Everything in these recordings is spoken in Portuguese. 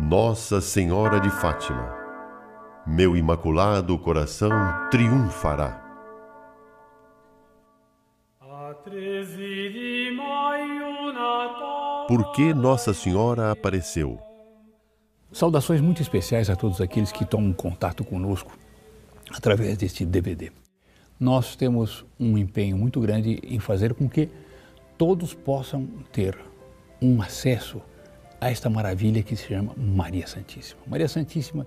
Nossa Senhora de Fátima, meu imaculado coração triunfará. Por que Nossa Senhora apareceu? Saudações muito especiais a todos aqueles que tomam contato conosco através deste DVD. Nós temos um empenho muito grande em fazer com que todos possam ter um acesso a esta maravilha que se chama Maria Santíssima. Maria Santíssima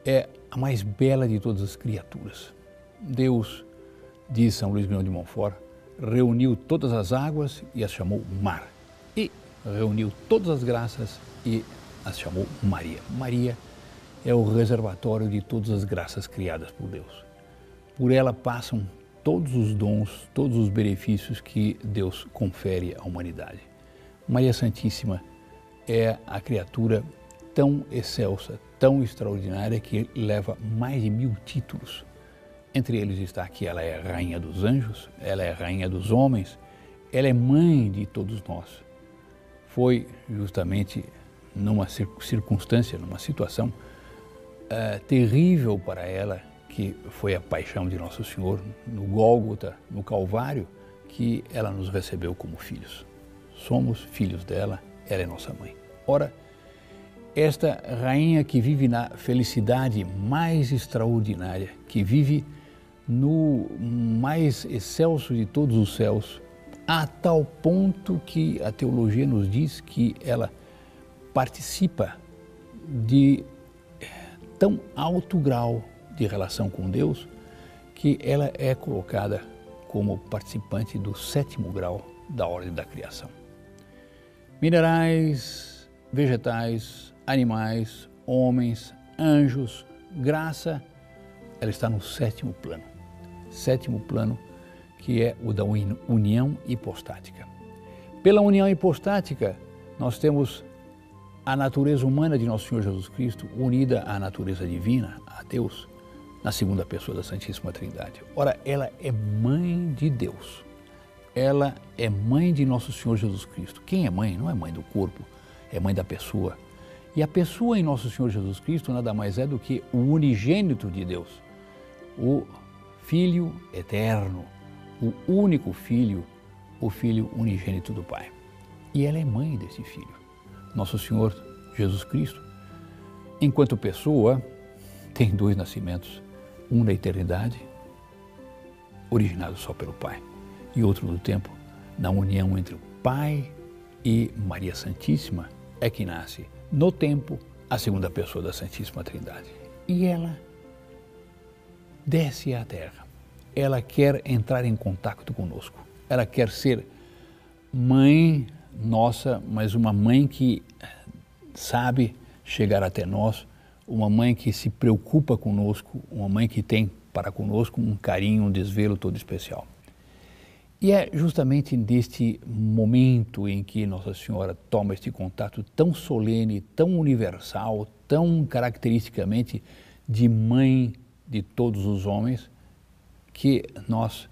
é a mais bela de todas as criaturas. Deus, diz São Luís Grão de Montfort, reuniu todas as águas e as chamou mar. E reuniu todas as graças e as chamou Maria. Maria é o reservatório de todas as graças criadas por Deus. Por ela passam todos os dons, todos os benefícios que Deus confere à humanidade. Maria Santíssima é a criatura tão excelsa, tão extraordinária, que leva mais de 1000 títulos. Entre eles está que ela é rainha dos anjos, ela é rainha dos homens, ela é mãe de todos nós. Foi justamente numa circunstância, numa situação terrível para ela, que foi a paixão de Nosso Senhor no Gólgota, no Calvário, que ela nos recebeu como filhos. Somos filhos dela, ela é nossa mãe. Ora, esta rainha que vive na felicidade mais extraordinária, que vive no mais excelso de todos os céus, a tal ponto que a teologia nos diz que ela participa de tão alto grau de relação com Deus, que ela é colocada como participante do 7º grau da ordem da criação. Minerais, vegetais, animais, homens, anjos, graça, ela está no 7º plano. 7º plano, que é o da união hipostática. Pela união hipostática, nós temos a natureza humana de Nosso Senhor Jesus Cristo unida à natureza divina, a Deus, na segunda pessoa da Santíssima Trindade. Ora, ela é mãe de Deus. Ela é mãe de Nosso Senhor Jesus Cristo. Quem é mãe? Não é mãe do corpo, é mãe da pessoa. E a pessoa em Nosso Senhor Jesus Cristo nada mais é do que o unigênito de Deus, o Filho eterno, o único Filho, o Filho unigênito do Pai. E ela é mãe desse Filho. Nosso Senhor Jesus Cristo, enquanto pessoa, tem 2 nascimentos, um na eternidade, originado só pelo Pai, e outro no tempo, na união entre o Pai e Maria Santíssima, é que nasce no tempo a segunda pessoa da Santíssima Trindade. E ela desce à terra, ela quer entrar em contato conosco, ela quer ser mãe nossa, mas uma mãe que sabe chegar até nós, uma mãe que se preocupa conosco, uma mãe que tem para conosco um carinho, um desvelo todo especial. E é justamente neste momento em que Nossa Senhora toma este contato tão solene, tão universal, tão caracteristicamente de mãe de todos os homens, que nós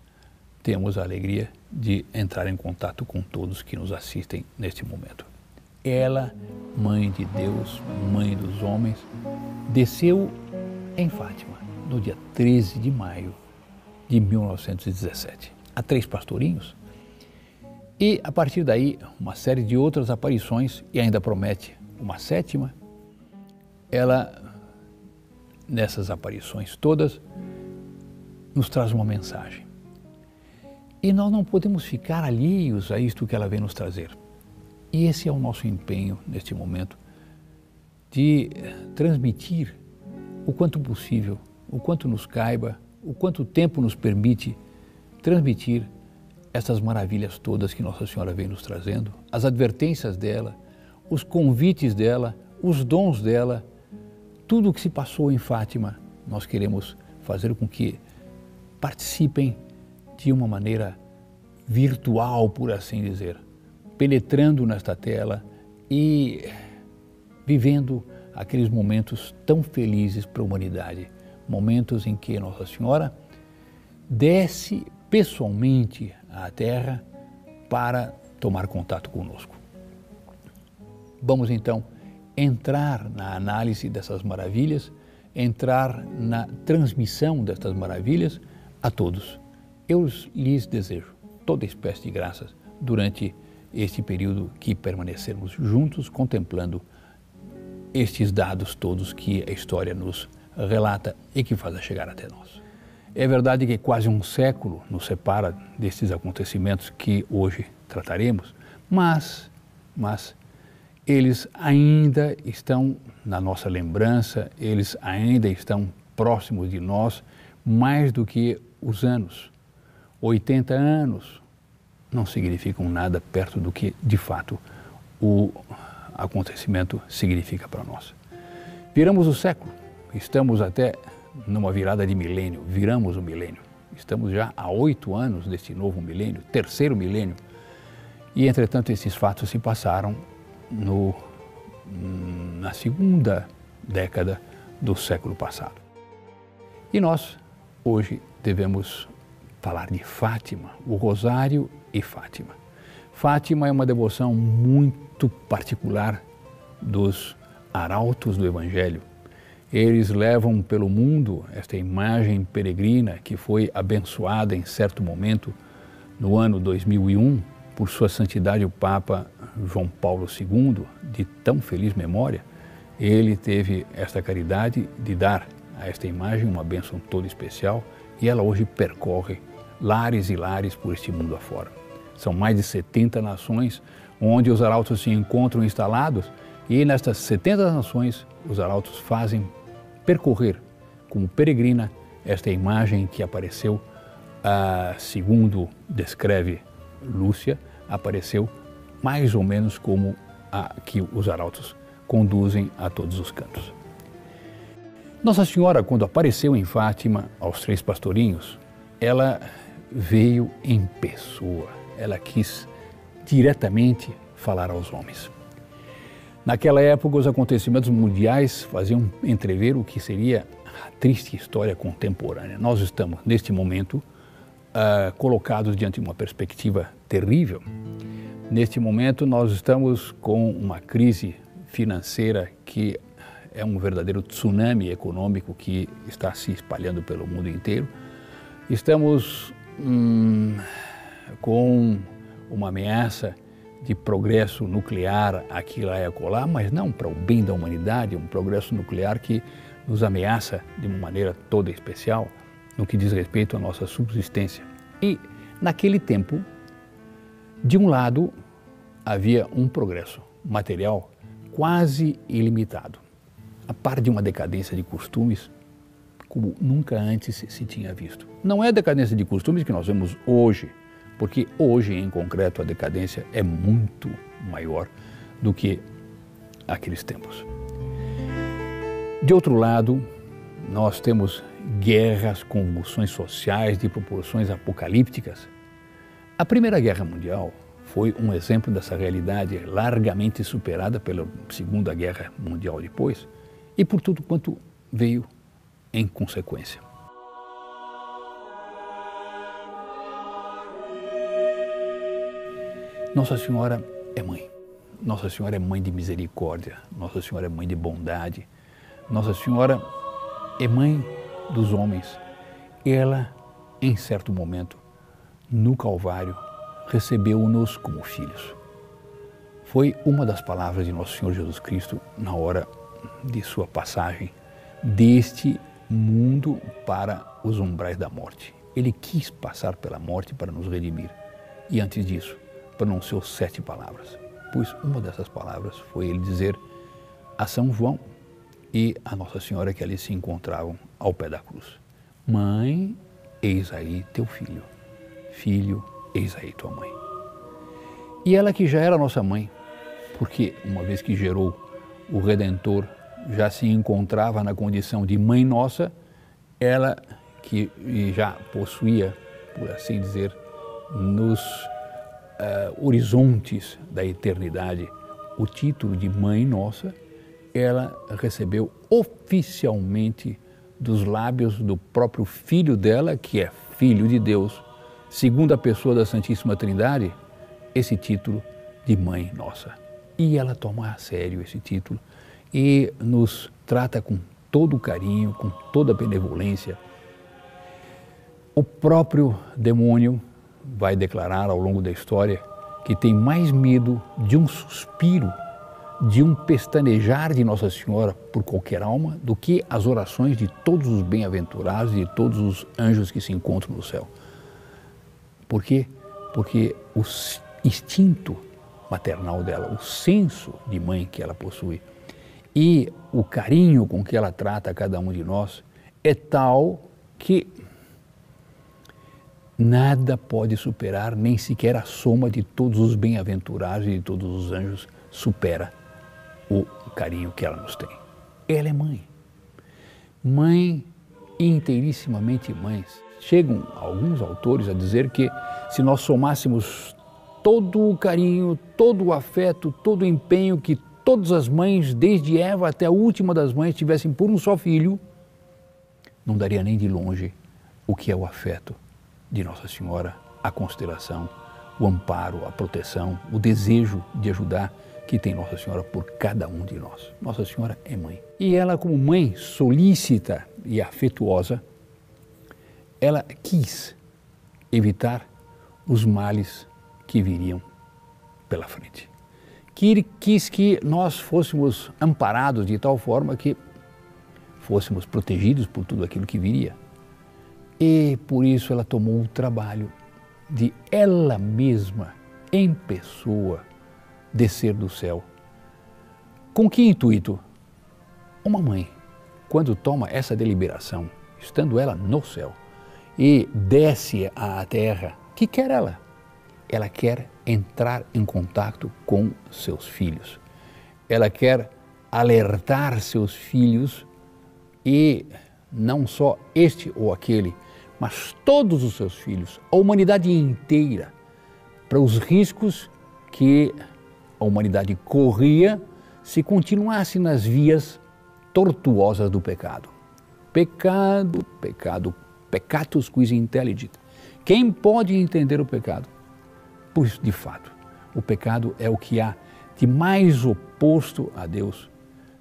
temos a alegria de entrar em contato com todos que nos assistem neste momento. Ela, mãe de Deus, mãe dos homens, desceu em Fátima no dia 13 de maio de 1917. A 3 pastorinhos. E a partir daí, uma série de outras aparições, e ainda promete uma 7ª. Ela, nessas aparições todas, nos traz uma mensagem. E nós não podemos ficar alheios a isto que ela vem nos trazer. E esse é o nosso empenho neste momento, de transmitir o quanto possível, o quanto nos caiba, o quanto tempo nos permite transmitir essas maravilhas todas que Nossa Senhora vem nos trazendo, as advertências dela, os convites dela, os dons dela, tudo o que se passou em Fátima, nós queremos fazer com que participem de uma maneira virtual, por assim dizer, penetrando nesta tela e vivendo aqueles momentos tão felizes para a humanidade, momentos em que Nossa Senhora desce pessoalmente à Terra para tomar contato conosco. Vamos então entrar na análise dessas maravilhas, entrar na transmissão destas maravilhas a todos. Eu lhes desejo toda espécie de graças durante este período que permanecermos juntos contemplando estes dados todos que a história nos relata e que faz chegar até nós. É verdade que quase um século nos separa destes acontecimentos que hoje trataremos, mas eles ainda estão na nossa lembrança, eles ainda estão próximos de nós mais do que os anos. 80 anos não significam nada perto do que, de fato, o acontecimento significa para nós. Viramos o século, estamos até numa virada de milênio, viramos o milênio. Estamos já há 8 anos deste novo milênio, terceiro milênio, e entretanto esses fatos se passaram na segunda década do século passado. E nós, hoje, devemos falar de Fátima, o Rosário e Fátima. Fátima é uma devoção muito particular dos arautos do Evangelho. Eles levam pelo mundo esta imagem peregrina que foi abençoada em certo momento no ano 2001 por Sua Santidade o Papa João Paulo II, de tão feliz memória. Ele teve esta caridade de dar a esta imagem uma bênção toda especial e ela hoje percorre lares e lares por este mundo afora. São mais de 70 nações onde os arautos se encontram instalados e nestas 70 nações os arautos fazem percorrer como peregrina esta imagem que apareceu, segundo descreve Lúcia, apareceu mais ou menos como a que os arautos conduzem a todos os cantos. Nossa Senhora, quando apareceu em Fátima aos 3 pastorinhos, ela veio em pessoa, ela quis diretamente falar aos homens. Naquela época, os acontecimentos mundiais faziam entrever o que seria a triste história contemporânea. Nós estamos, neste momento, colocados diante de uma perspectiva terrível. Neste momento, nós estamos com uma crise financeira que é um verdadeiro tsunami econômico que está se espalhando pelo mundo inteiro. Estamos com uma ameaça de progresso nuclear aqui, lá e acolá, mas não para o bem da humanidade, um progresso nuclear que nos ameaça de uma maneira toda especial no que diz respeito à nossa subsistência. E, naquele tempo, de um lado, havia um progresso material quase ilimitado, a par de uma decadência de costumes como nunca antes se tinha visto. Não é a decadência de costumes que nós vemos hoje, porque hoje, em concreto, a decadência é muito maior do que aqueles tempos. De outro lado, nós temos guerras, convulsões sociais de proporções apocalípticas. A Primeira Guerra Mundial foi um exemplo dessa realidade largamente superada pela Segunda Guerra Mundial depois e por tudo quanto veio em consequência. Nossa Senhora é mãe. Nossa Senhora é mãe de misericórdia. Nossa Senhora é mãe de bondade. Nossa Senhora é mãe dos homens. Ela, em certo momento, no Calvário, recebeu-nos como filhos. Foi uma das palavras de Nosso Senhor Jesus Cristo na hora de sua passagem deste mundo para os umbrais da morte. Ele quis passar pela morte para nos redimir. E antes disso, pronunciou 7 palavras, pois uma dessas palavras foi ele dizer a São João e a Nossa Senhora que ali se encontravam ao pé da cruz: Mãe, eis aí teu filho. Filho, eis aí tua mãe. E ela que já era nossa mãe, porque uma vez que gerou o Redentor, já se encontrava na condição de mãe nossa, ela que já possuía, por assim dizer, nos horizontes da eternidade, o título de Mãe Nossa, ela recebeu oficialmente dos lábios do próprio Filho dela, que é Filho de Deus, segunda pessoa da Santíssima Trindade, esse título de Mãe Nossa. E ela toma a sério esse título e nos trata com todo o carinho, com toda a benevolência. O próprio demônio vai declarar ao longo da história que tem mais medo de um suspiro, de um pestanejar de Nossa Senhora por qualquer alma, do que as orações de todos os bem-aventurados e de todos os anjos que se encontram no céu. Por quê? Porque o instinto maternal dela, o senso de mãe que ela possui e o carinho com que ela trata cada um de nós é tal que nada pode superar, nem sequer a soma de todos os bem-aventurados e de todos os anjos supera o carinho que ela nos tem. Ela é mãe. Mãe, inteirissimamente mãe. Chegam alguns autores a dizer que se nós somássemos todo o carinho, todo o afeto, todo o empenho que todas as mães, desde Eva até a última das mães, tivessem por um só filho, não daria nem de longe o que é o afeto de Nossa Senhora, a consideração, o amparo, a proteção, o desejo de ajudar que tem Nossa Senhora por cada um de nós. Nossa Senhora é mãe. E ela, como mãe solícita e afetuosa, ela quis evitar os males que viriam pela frente. Quis que nós fôssemos amparados de tal forma que fôssemos protegidos por tudo aquilo que viria. E por isso ela tomou o trabalho de ela mesma, em pessoa, descer do céu. Com que intuito? Uma mãe, quando toma essa deliberação, estando ela no céu, e desce à terra, o que quer ela? Ela quer entrar em contato com seus filhos. Ela quer alertar seus filhos e não só este ou aquele, mas todos os seus filhos, a humanidade inteira, para os riscos que a humanidade corria se continuasse nas vias tortuosas do pecado. Pecado, pecado, peccatus quis intelligit. Quem pode entender o pecado? Pois, de fato, o pecado é o que há de mais oposto a Deus.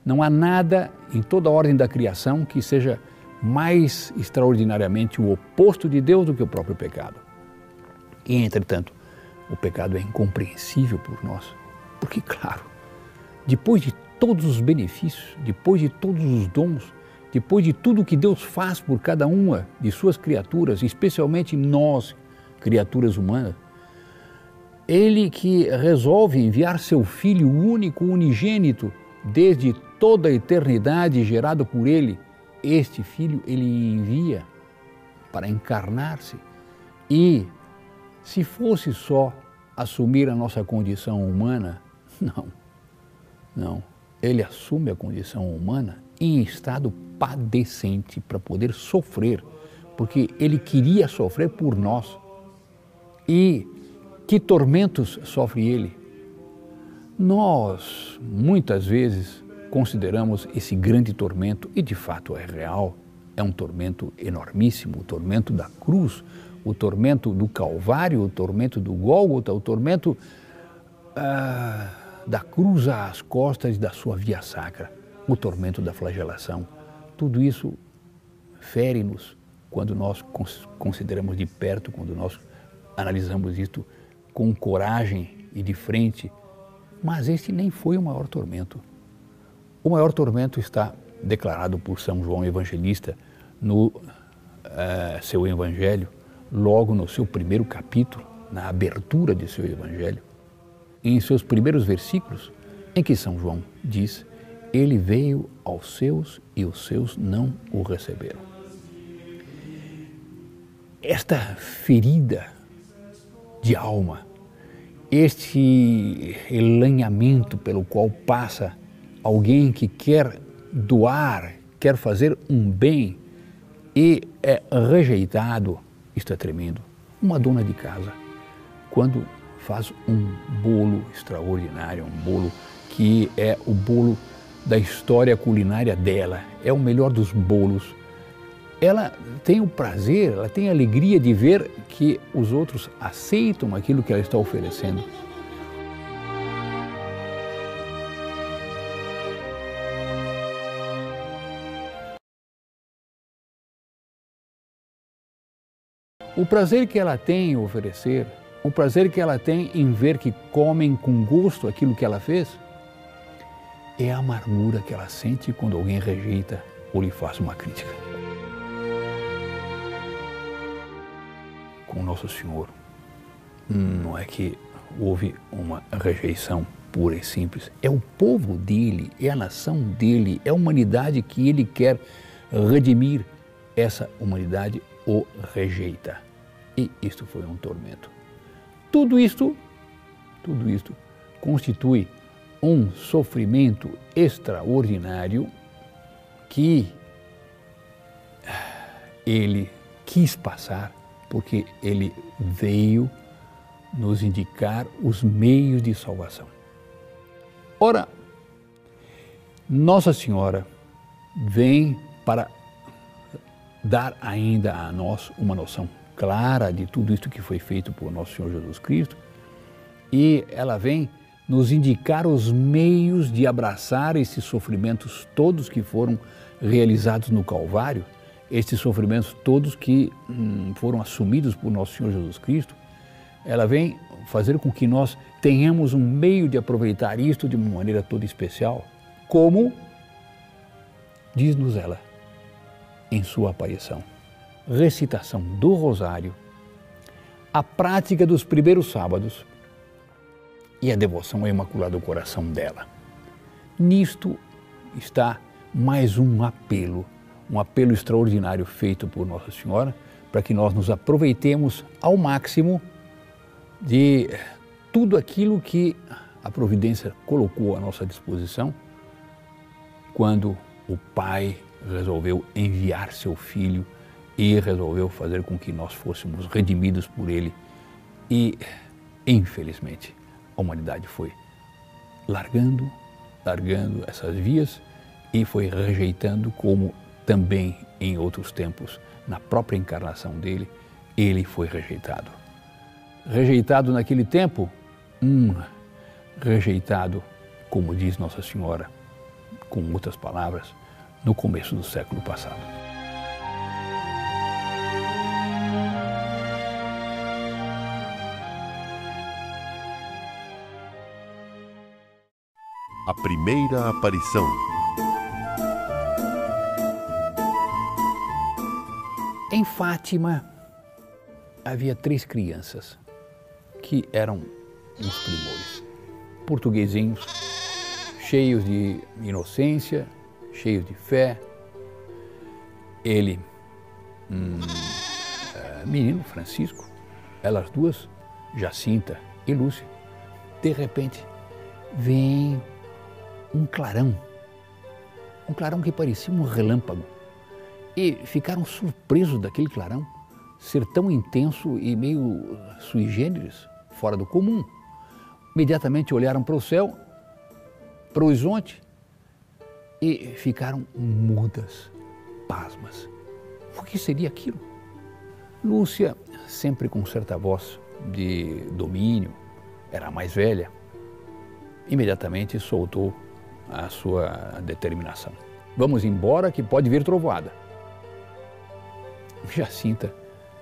Não há nada em toda a ordem da criação que seja mais extraordinariamente o oposto de Deus do que o próprio pecado. E, entretanto, o pecado é incompreensível por nós, porque, claro, depois de todos os benefícios, depois de todos os dons, depois de tudo que Deus faz por cada uma de suas criaturas, especialmente nós, criaturas humanas, Ele que resolve enviar seu Filho único, unigênito, desde toda a eternidade gerado por Ele, este Filho Ele envia para encarnar-se e, se fosse só assumir a nossa condição humana, não. Ele assume a condição humana em estado padecente para poder sofrer, porque Ele queria sofrer por nós. E que tormentos sofre Ele? Nós, muitas vezes, consideramos esse grande tormento, e de fato é real, é um tormento enormíssimo, o tormento da cruz, o tormento do Calvário, o tormento do Gólgota, o tormento da cruz às costas da sua via sacra, o tormento da flagelação. Tudo isso fere-nos quando nós consideramos de perto, quando nós analisamos isto com coragem e de frente. Mas este nem foi o maior tormento. O maior tormento está declarado por São João Evangelista no seu Evangelho, logo no seu primeiro capítulo, na abertura de seu Evangelho, em seus primeiros versículos, em que São João diz: Ele veio aos seus e os seus não o receberam. Esta ferida de alma, este elanhamento pelo qual passa alguém que quer doar, quer fazer um bem e é rejeitado, isto é tremendo. Uma dona de casa, quando faz um bolo extraordinário, um bolo que é o bolo da história culinária dela, é o melhor dos bolos, ela tem o prazer, ela tem a alegria de ver que os outros aceitam aquilo que ela está oferecendo. O prazer que ela tem em oferecer, o prazer que ela tem em ver que comem com gosto aquilo que ela fez, é a amargura que ela sente quando alguém rejeita ou lhe faz uma crítica. Com Nosso Senhor, não é que houve uma rejeição pura e simples. É o povo dele, é a nação dele, é a humanidade que ele quer redimir. Essa humanidade o rejeita. E isto foi um tormento. Tudo isto constitui um sofrimento extraordinário que ele quis passar, porque ele veio nos indicar os meios de salvação. Ora, Nossa Senhora vem para dar ainda a nós uma noção clara de tudo isso que foi feito por Nosso Senhor Jesus Cristo, e ela vem nos indicar os meios de abraçar esses sofrimentos todos que foram realizados no Calvário, esses sofrimentos todos que foram assumidos por Nosso Senhor Jesus Cristo. Ela vem fazer com que nós tenhamos um meio de aproveitar isto de uma maneira toda especial, como diz-nos ela em sua aparição. Recitação do Rosário, a prática dos primeiros sábados e a devoção ao Imaculado Coração dela. Nisto está mais um apelo extraordinário feito por Nossa Senhora, para que nós nos aproveitemos ao máximo de tudo aquilo que a providência colocou à nossa disposição quando o Pai resolveu enviar seu Filho e resolveu fazer com que nós fôssemos redimidos por Ele. E, infelizmente, a humanidade foi largando essas vias e foi rejeitando, como também em outros tempos, na própria encarnação dele, ele foi rejeitado. Rejeitado naquele tempo, rejeitado, como diz Nossa Senhora, com outras palavras, no começo do século passado. A primeira aparição. Em Fátima, havia 3 crianças que eram uns primores, portuguesinhos, cheios de inocência, cheios de fé. Ele, menino Francisco, elas duas, Jacinta e Lúcia. De repente, vem um clarão que parecia um relâmpago. E ficaram surpresos daquele clarão ser tão intenso e meio sui generis, fora do comum. Imediatamente olharam para o céu, para o horizonte, e ficaram mudas, pasmas. O que seria aquilo? Lúcia, sempre com certa voz de domínio, era a mais velha, imediatamente soltou a sua determinação. Vamos embora que pode vir trovoada. Jacinta,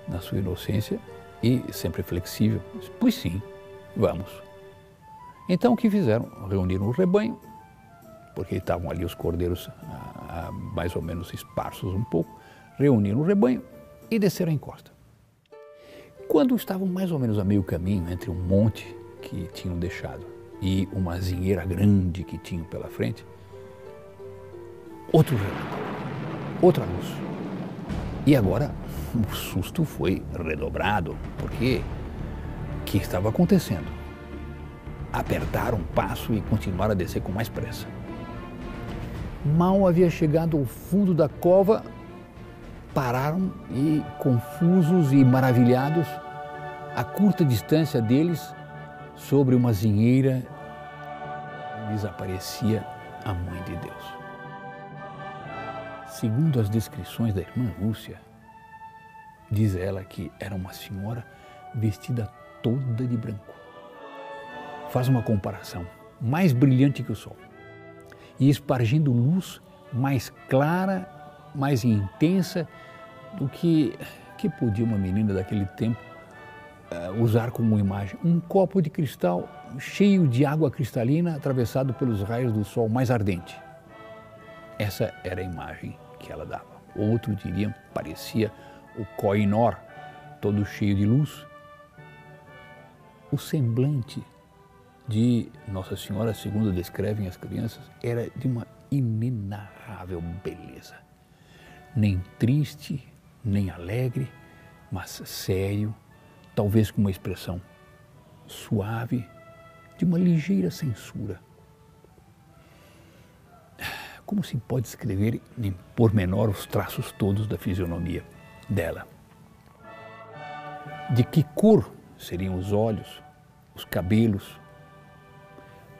na sua inocência e sempre flexível, disse, pois sim, vamos. Então o que fizeram? Reuniram o rebanho, porque estavam ali os cordeiros mais ou menos esparsos um pouco, reuniram o rebanho e desceram a encosta. Quando estavam mais ou menos a meio caminho entre um monte que tinham deixado e uma azinheira grande que tinham pela frente, outro relâmpago, outra luz. E agora o susto foi redobrado, porque o que estava acontecendo? Apertaram o passo e continuaram a descer com mais pressa. Mal havia chegado ao fundo da cova, pararam e, confusos e maravilhados, a curta distância deles, sobre uma azinheira, desaparecia a Mãe de Deus. Segundo as descrições da irmã Lúcia, diz ela que era uma senhora vestida toda de branco. Faz uma comparação, mais brilhante que o sol, e espargindo luz mais clara, mais intensa do que que podia uma menina daquele tempo usar como imagem? Um copo de cristal cheio de água cristalina atravessado pelos raios do sol mais ardente. Essa era a imagem que ela dava. Outro diriam, parecia o Koh-i-Noor, todo cheio de luz. O semblante de Nossa Senhora, segundo descrevem as crianças, era de uma inenarrável beleza. Nem triste, nem alegre, mas sério, talvez com uma expressão suave, de uma ligeira censura. Como se pode escrever em pormenor os traços todos da fisionomia dela? De que cor seriam os olhos, os cabelos?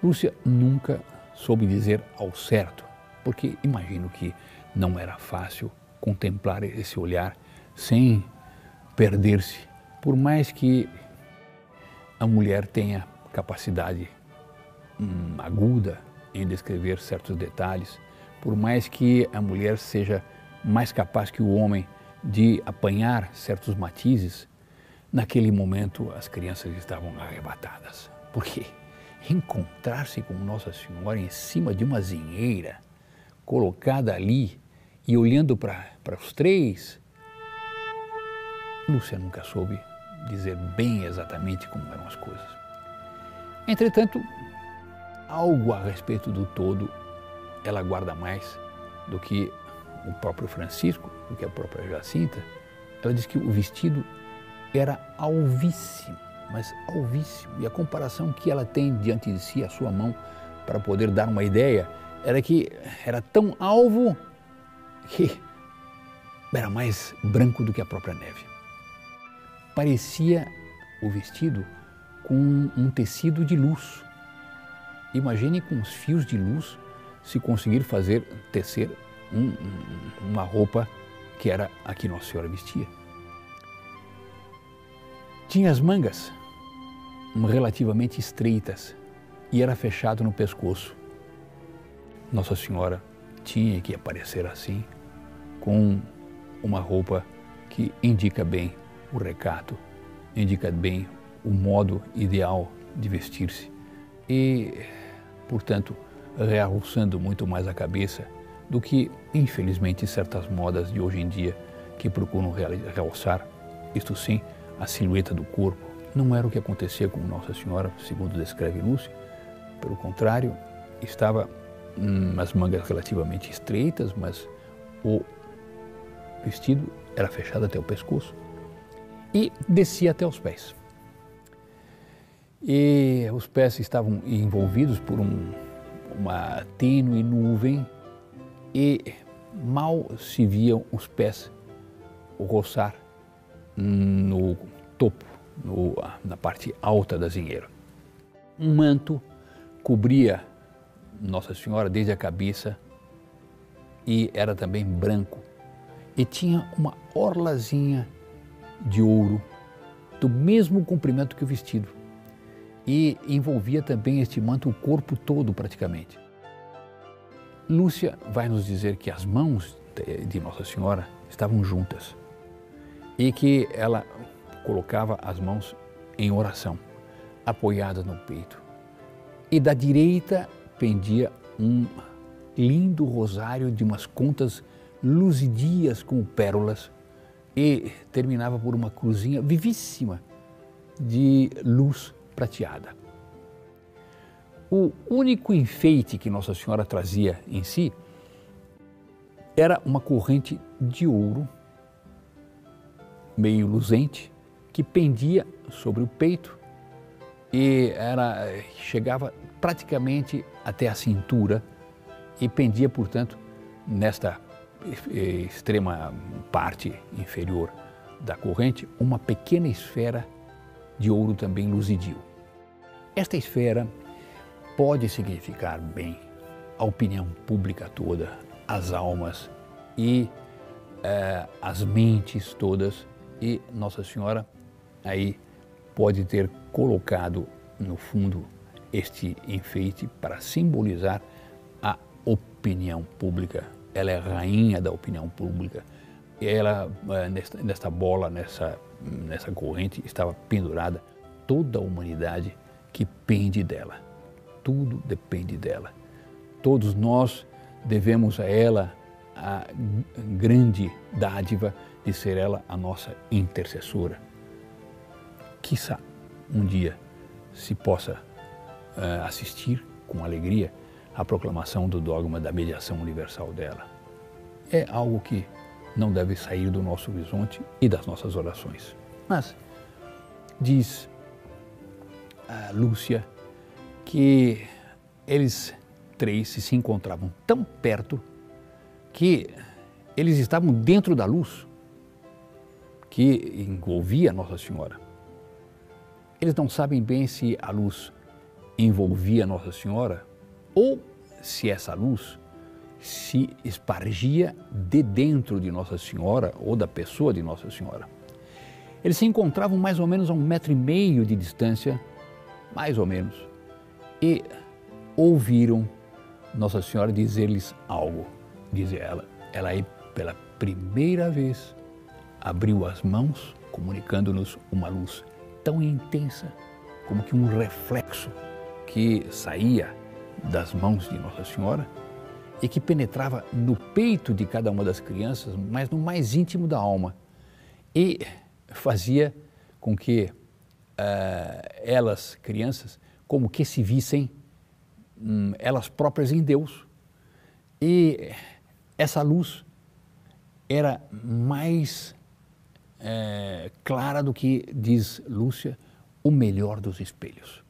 Lúcia nunca soube dizer ao certo, porque imagino que não era fácil contemplar esse olhar sem perder-se, por mais que a mulher tenha capacidade aguda em descrever certos detalhes, por mais que a mulher seja mais capaz que o homem de apanhar certos matizes, naquele momento as crianças estavam arrebatadas. Porque encontrar-se com Nossa Senhora em cima de uma zinheira, colocada ali e olhando para os três, Lúcia nunca soube dizer bem exatamente como eram as coisas. Entretanto, algo a respeito do todo ela guarda mais do que o próprio Francisco, do que a própria Jacinta. Ela diz que o vestido era alvíssimo, mas alvíssimo. E a comparação que ela tem diante de si, a sua mão, para poder dar uma ideia, era que era tão alvo que era mais branco do que a própria neve. Parecia o vestido com um tecido de luz. Imagine com os fios de luz se conseguir tecer uma roupa que era a que Nossa Senhora vestia. Tinha as mangas relativamente estreitas e era fechado no pescoço. Nossa Senhora tinha que aparecer assim, com uma roupa que indica bem o recato, indica bem o modo ideal de vestir-se e, portanto, realçando muito mais a cabeça do que, infelizmente, certas modas de hoje em dia que procuram realçar, isto sim, a silhueta do corpo. Não era o que acontecia com Nossa Senhora, segundo descreve Lúcia. Pelo contrário, estava as mangas relativamente estreitas, mas o vestido era fechado até o pescoço e descia até os pés. E os pés estavam envolvidos por uma tênue nuvem e mal se viam os pés roçar no topo, na parte alta da zinheira. Um manto cobria Nossa Senhora desde a cabeça e era também branco. E tinha uma orlazinha de ouro do mesmo comprimento que o vestido. E envolvia também este manto o corpo todo praticamente. Lúcia vai nos dizer que as mãos de Nossa Senhora estavam juntas e que ela colocava as mãos em oração, apoiadas no peito. E da direita pendia um lindo rosário de umas contas luzidias com pérolas e terminava por uma cruzinha vivíssima de luz prateada. O único enfeite que Nossa Senhora trazia em si era uma corrente de ouro, meio luzente, que pendia sobre o peito e chegava praticamente até a cintura e pendia, portanto, nesta extrema parte inferior da corrente, uma pequena esfera de ouro também luzidio. Esta esfera pode significar bem a opinião pública toda, as almas e as mentes todas, e Nossa Senhora aí pode ter colocado no fundo este enfeite para simbolizar a opinião pública. Ela é rainha da opinião pública, ela, nesta bola, nessa corrente, estava pendurada toda a humanidade que pende dela. Tudo depende dela. Todos nós devemos a ela a grande dádiva de ser ela a nossa intercessora. Quiçá um dia se possa assistir com alegria à proclamação do dogma da mediação universal dela. É algo que não deve sair do nosso horizonte e das nossas orações. Mas diz a Lúcia que eles três se encontravam tão perto que eles estavam dentro da luz que envolvia Nossa Senhora. Eles não sabem bem se a luz envolvia Nossa Senhora ou se essa luz se espargia de dentro de Nossa Senhora ou da pessoa de Nossa Senhora. Eles se encontravam mais ou menos a 1,5 metro de distância, mais ou menos, e ouviram Nossa Senhora dizer-lhes algo. Diz ela aí pela primeira vez abriu as mãos, comunicando-nos uma luz tão intensa como que um reflexo que saía das mãos de Nossa Senhora e que penetrava no peito de cada uma das crianças, mas no mais íntimo da alma, e fazia com que elas, crianças, como que se vissem elas próprias em Deus. E essa luz era mais clara do que, diz Lúcia, o melhor dos espelhos.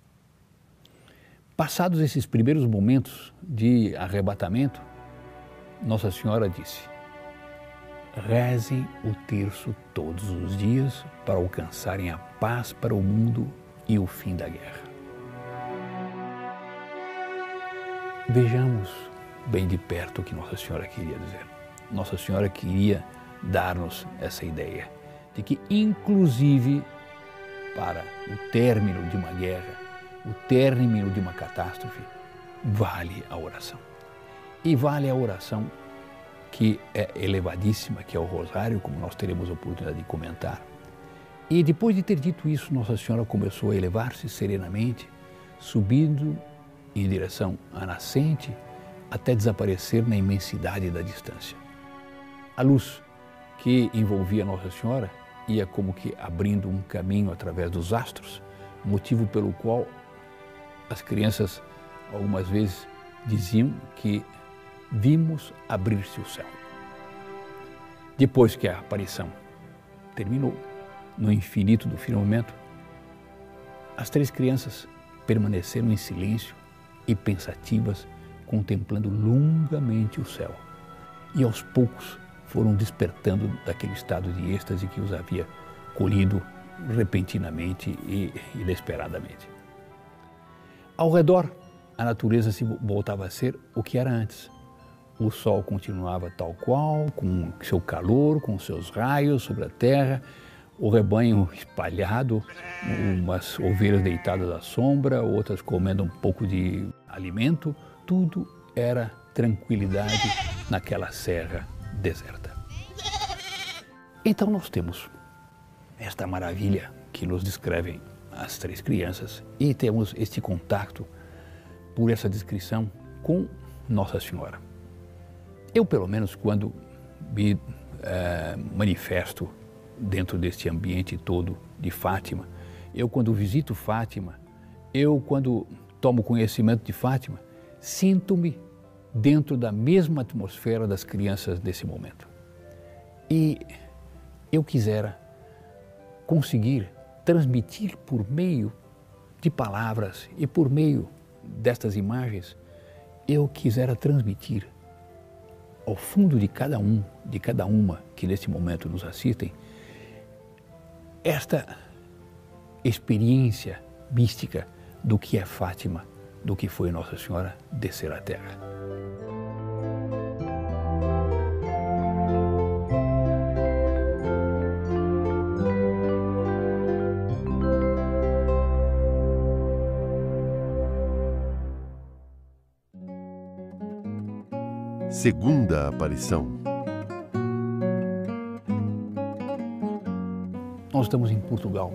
Passados esses primeiros momentos de arrebatamento, Nossa Senhora disse: rezem o terço todos os dias para alcançarem a paz para o mundo e o fim da guerra. Vejamos bem de perto o que Nossa Senhora queria dizer. Nossa Senhora queria dar-nos essa ideia de que, inclusive, para o término de uma guerra, o término de uma catástrofe, vale a oração. E vale a oração que é elevadíssima, que é o rosário, como nós teremos a oportunidade de comentar. E depois de ter dito isso, Nossa Senhora começou a elevar-se serenamente, subindo em direção à nascente, até desaparecer na imensidade da distância. A luz que envolvia Nossa Senhora ia como que abrindo um caminho através dos astros, motivo pelo qual as crianças algumas vezes diziam que vimos abrir-se o céu. Depois que a aparição terminou, no infinito do firmamento, as três crianças permaneceram em silêncio e pensativas, contemplando longamente o céu. E aos poucos foram despertando daquele estado de êxtase que os havia colhido repentinamente e inesperadamente. Ao redor, a natureza se voltava a ser o que era antes. O sol continuava tal qual, com seu calor, com seus raios sobre a terra, o rebanho espalhado, umas ovelhas deitadas à sombra, outras comendo um pouco de alimento. Tudo era tranquilidade naquela serra deserta. Então nós temos esta maravilha que nos descrevem as três crianças e temos este contato por essa descrição com Nossa Senhora. Eu, pelo menos, quando me manifesto dentro deste ambiente todo de Fátima, eu, quando visito Fátima, eu, quando tomo conhecimento de Fátima, sinto-me dentro da mesma atmosfera das crianças desse momento. E eu quisera conseguir transmitir por meio de palavras e por meio destas imagens, eu quisera transmitir ao fundo de cada um, de cada uma que neste momento nos assistem, esta experiência mística do que é Fátima, do que foi Nossa Senhora descer à Terra. Segunda aparição. nós estamos em Portugal.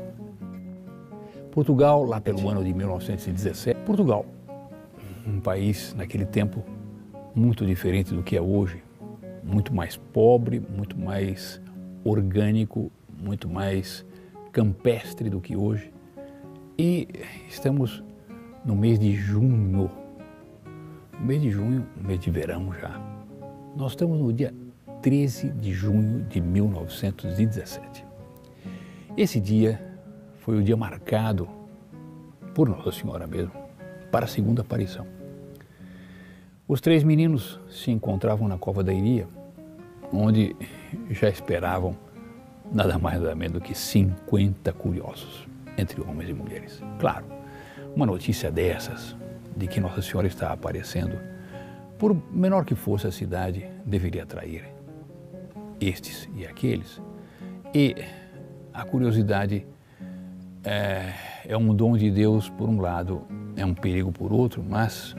Portugal, lá pelo ano de 1917. Portugal, um país naquele tempo muito diferente do que é hoje, muito mais pobre, muito mais orgânico, muito mais campestre do que hoje. E estamos no mês de junho, mês de verão já. Nós estamos no dia 13 de junho de 1917. Esse dia foi o dia marcado por Nossa Senhora mesmo, para a segunda aparição. Os 3 meninos se encontravam na Cova da Iria, onde já esperavam nada mais nada menos do que 50 curiosos, entre homens e mulheres. Claro, uma notícia dessas, de que Nossa Senhora está aparecendo, por menor que fosse a cidade, deveria atrair estes e aqueles. E a curiosidade é um dom de Deus por um lado, é um perigo por outro, mas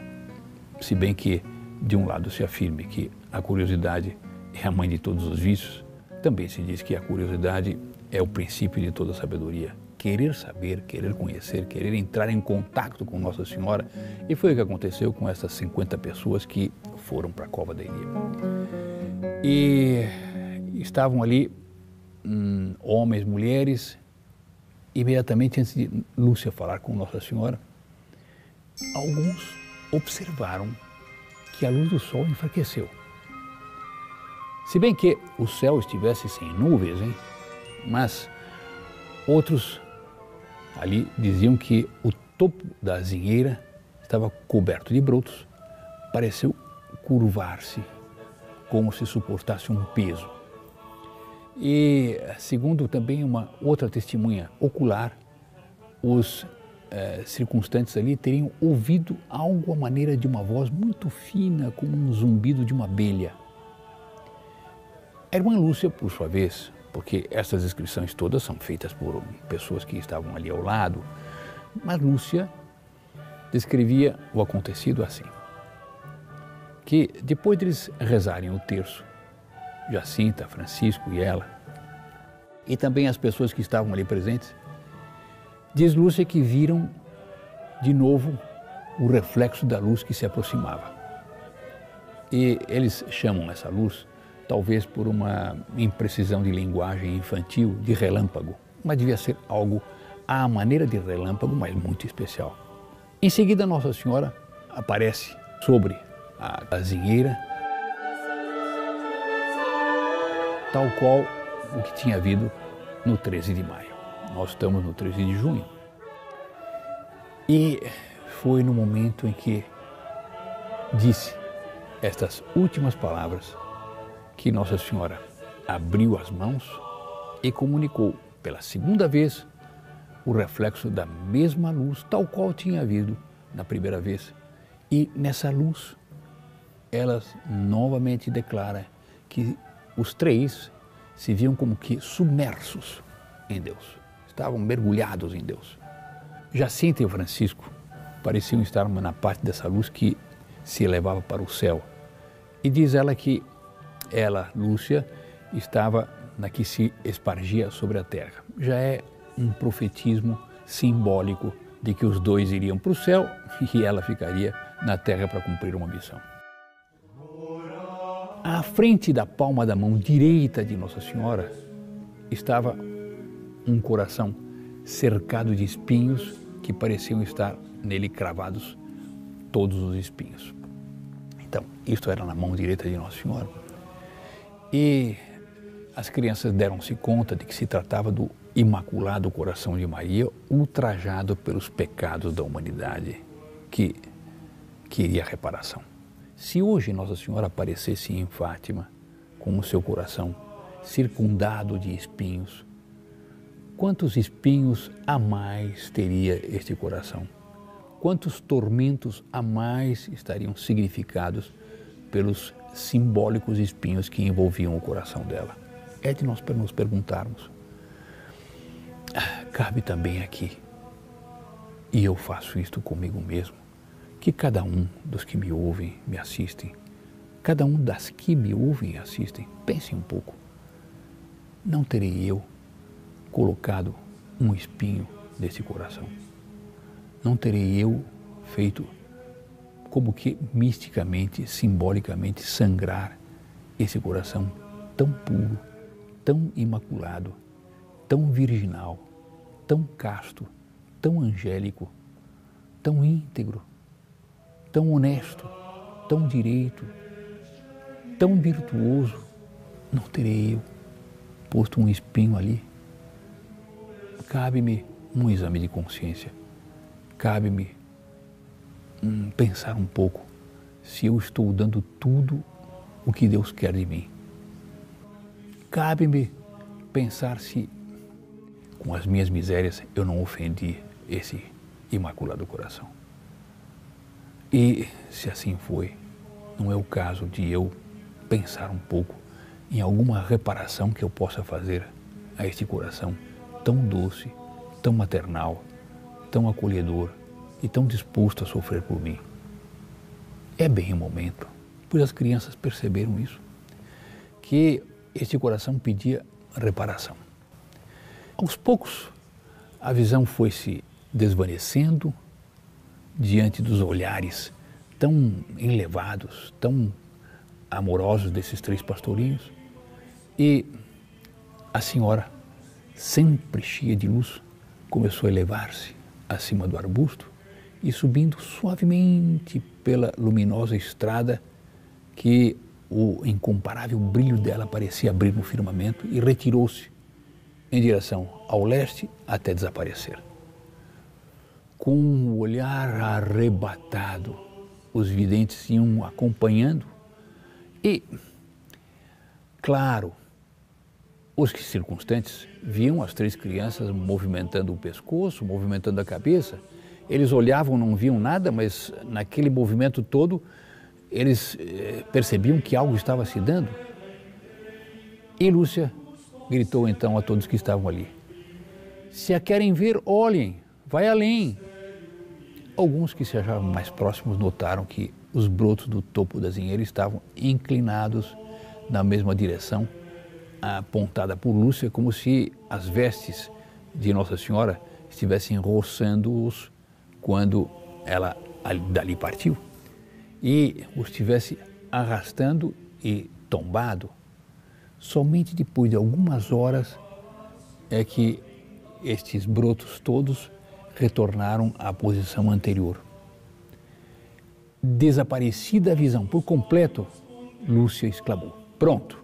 se bem que de um lado se afirme que a curiosidade é a mãe de todos os vícios, também se diz que a curiosidade é o princípio de toda a sabedoria. Querer saber, querer conhecer, querer entrar em contato com Nossa Senhora. E foi o que aconteceu com essas 50 pessoas que foram para a Cova da Iria. E estavam ali homens, mulheres. Imediatamente antes de Lúcia falar com Nossa Senhora, alguns observaram que a luz do sol enfraqueceu. Se bem que o céu estivesse sem nuvens, mas outros ali diziam que o topo da azinheira estava coberto de brotos, pareceu curvar-se, como se suportasse um peso. E, segundo também uma outra testemunha ocular, os circunstantes ali teriam ouvido algo à maneira de uma voz muito fina, como um zumbido de uma abelha. A irmã Lúcia, por sua vez, porque essas descrições todas são feitas por pessoas que estavam ali ao lado, mas Lúcia descrevia o acontecido assim, que depois de eles rezarem o terço, Jacinta, Francisco e ela, e também as pessoas que estavam ali presentes, diz Lúcia que viram de novo o reflexo da luz que se aproximava. E eles chamam essa luz, talvez por uma imprecisão de linguagem infantil, de relâmpago, mas devia ser algo à maneira de relâmpago, mas muito especial. Em seguida, Nossa Senhora aparece sobre a azinheira, tal qual o que tinha havido no 13 de maio. Nós estamos no 13 de junho. E foi no momento em que disse estas últimas palavras que Nossa Senhora abriu as mãos e comunicou pela segunda vez o reflexo da mesma luz, tal qual tinha havido na primeira vez. E nessa luz, ela novamente declara que os 3 se viam como que submersos em Deus, estavam mergulhados em Deus. Jacinta e o Francisco pareciam estar na parte dessa luz que se elevava para o céu. E diz ela que ela, Lúcia, estava na que se espargia sobre a terra. Já é um profetismo simbólico de que os 2 iriam para o céu e ela ficaria na terra para cumprir uma missão. À frente da palma da mão direita de Nossa Senhora estava um coração cercado de espinhos que pareciam estar nele cravados todos os espinhos. Então, isto era na mão direita de Nossa Senhora. E as crianças deram-se conta de que se tratava do Imaculado Coração de Maria, ultrajado pelos pecados da humanidade, que queria reparação. Se hoje Nossa Senhora aparecesse em Fátima, com o seu coração circundado de espinhos, quantos espinhos a mais teria este coração? Quantos tormentos a mais estariam significados pelos simbólicos espinhos que envolviam o coração dela? É de nós nos perguntarmos. Cabe também aqui, e eu faço isto comigo mesmo, que cada um dos que me ouvem, me assistem, cada um das que me ouvem e assistem, pensem um pouco. Não terei eu colocado um espinho nesse coração? Não terei eu feito como que misticamente, simbolicamente sangrar esse coração tão puro, tão imaculado, tão virginal, tão casto, tão angélico, tão íntegro, tão honesto, tão direito, tão virtuoso? Não terei eu posto um espinho ali? Cabe-me um exame de consciência, cabe-me pensar um pouco se eu estou dando tudo o que Deus quer de mim. Cabe-me pensar se, com as minhas misérias, eu não ofendi esse imaculado coração. E, se assim foi, não é o caso de eu pensar um pouco em alguma reparação que eu possa fazer a este coração tão doce, tão maternal, tão acolhedor e tão disposto a sofrer por mim. É bem o momento, pois as crianças perceberam isso, que este coração pedia reparação. Aos poucos, a visão foi se desvanecendo diante dos olhares tão elevados, tão amorosos desses 3 pastorinhos, e a senhora, sempre cheia de luz, começou a elevar-se acima do arbusto e subindo suavemente pela luminosa estrada que o incomparável brilho dela parecia abrir no firmamento, e retirou-se em direção ao leste até desaparecer. Com um olhar arrebatado, os videntes iam acompanhando e, claro, os circunstantes viam as 3 crianças movimentando o pescoço, movimentando a cabeça. Eles olhavam, não viam nada, mas naquele movimento todo eles percebiam que algo estava se dando. E Lúcia gritou então a todos que estavam ali: se a querem ver, olhem, vai além. Alguns que se achavam mais próximos notaram que os brotos do topo da zinheira estavam inclinados na mesma direção apontada por Lúcia, como se as vestes de Nossa Senhora estivessem roçando-os quando ela dali partiu, e os estivesse arrastando e tombado. Somente depois de algumas horas é que estes brotos todos retornaram à posição anterior. Desaparecida a visão por completo, Lúcia exclamou: pronto,